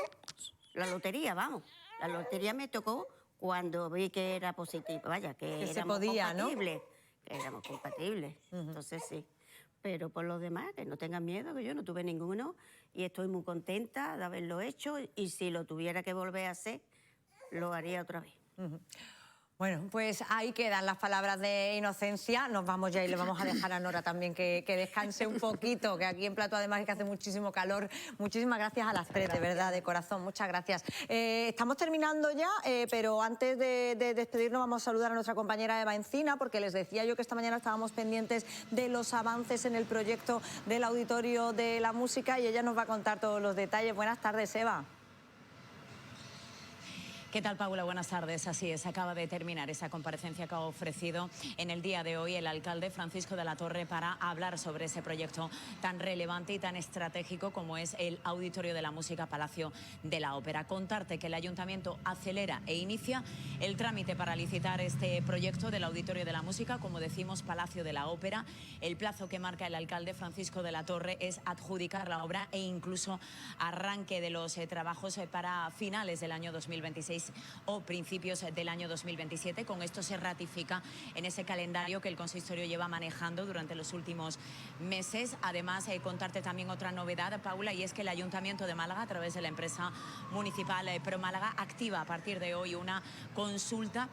La lotería, vamos. La lotería me tocó cuando vi que era positivo. Vaya, que éramos compatibles. ¿No? Que éramos compatibles. Entonces sí. Pero por los demás, que no tengan miedo, que yo no tuve ninguno y estoy muy contenta de haberlo hecho y si lo tuviera que volver a hacer, lo haría otra vez. Bueno, pues ahí quedan las palabras de Inocencia. Nos vamos ya y le vamos a dejar a Nora también que descanse un poquito, que aquí en Plato además es que hace muchísimo calor. Muchísimas gracias a las tres, de verdad, de corazón, muchas gracias. Estamos terminando ya, pero antes de despedirnos vamos a saludar a nuestra compañera Eva Encina, porque les decía yo que esta mañana estábamos pendientes de los avances en el proyecto del Auditorio de la Música y ella nos va a contar todos los detalles. Buenas tardes, Eva. ¿Qué tal, Paula? Buenas tardes. Así es, acaba de terminar esa comparecencia que ha ofrecido en el día de hoy el alcalde Francisco de la Torre para hablar sobre ese proyecto tan relevante y tan estratégico como es el Auditorio de la Música Palacio de la Ópera. Contarte que el Ayuntamiento acelera e inicia el trámite para licitar este proyecto del Auditorio de la Música, como decimos, Palacio de la Ópera. El plazo que marca el alcalde Francisco de la Torre es adjudicar la obra e incluso arranque de los trabajos para finales del año 2026 o principios del año 2027. Con esto se ratifica en ese calendario que el consistorio lleva manejando durante los últimos meses. Además, contarte también otra novedad, Paula, y es que el Ayuntamiento de Málaga, a través de la empresa municipal ProMálaga, activa a partir de hoy una consulta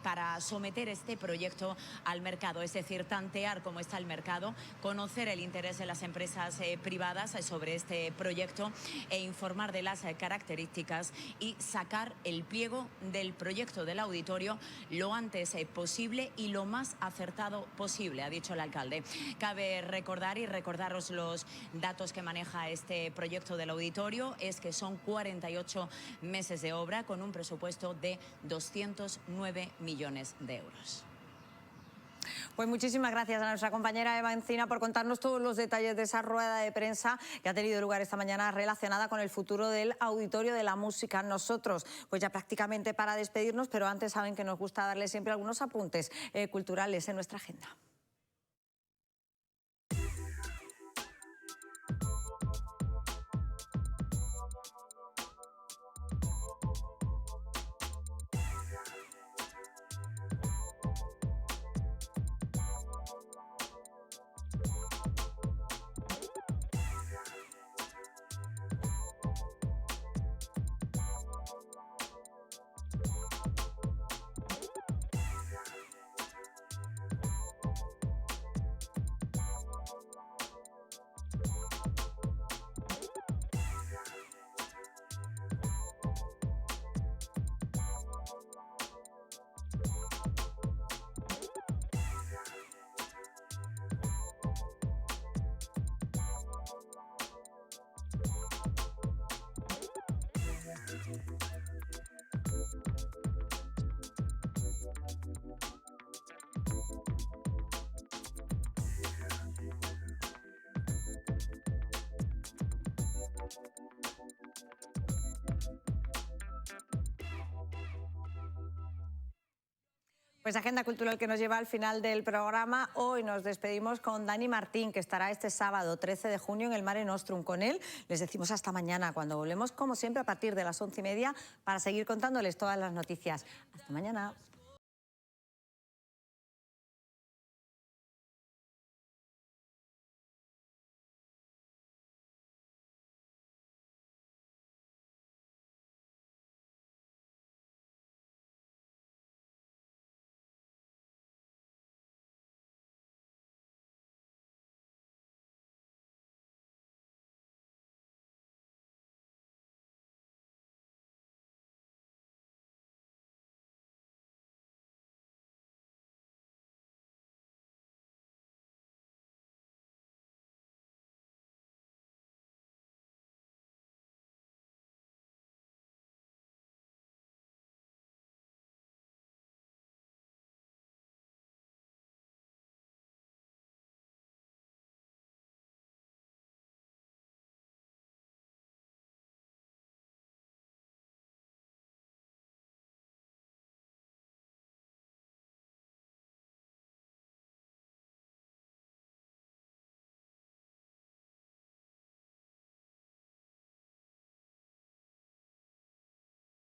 para someter este proyecto al mercado, es decir, tantear cómo está el mercado, conocer el interés de las empresas privadas sobre este proyecto e informar de las características y sacar el pliego del proyecto del auditorio lo antes posible y lo más acertado posible, ha dicho el alcalde. Cabe recordar y recordaros los datos que maneja este proyecto del auditorio, es que son 48 meses de obra con un presupuesto de 209 millones de euros. Pues muchísimas gracias a nuestra compañera Eva Encina por contarnos todos los detalles de esa rueda de prensa que ha tenido lugar esta mañana relacionada con el futuro del Auditorio de la Música. Nosotros, pues ya prácticamente para despedirnos, pero antes saben que nos gusta darles siempre algunos apuntes culturales en nuestra agenda. Pues agenda cultural que nos lleva al final del programa. Hoy nos despedimos con Dani Martín, que estará este sábado 13 de junio en el Mare Nostrum. Con él les decimos hasta mañana, cuando volvemos, como siempre, a partir de las 11:30 para seguir contándoles todas las noticias. Hasta mañana.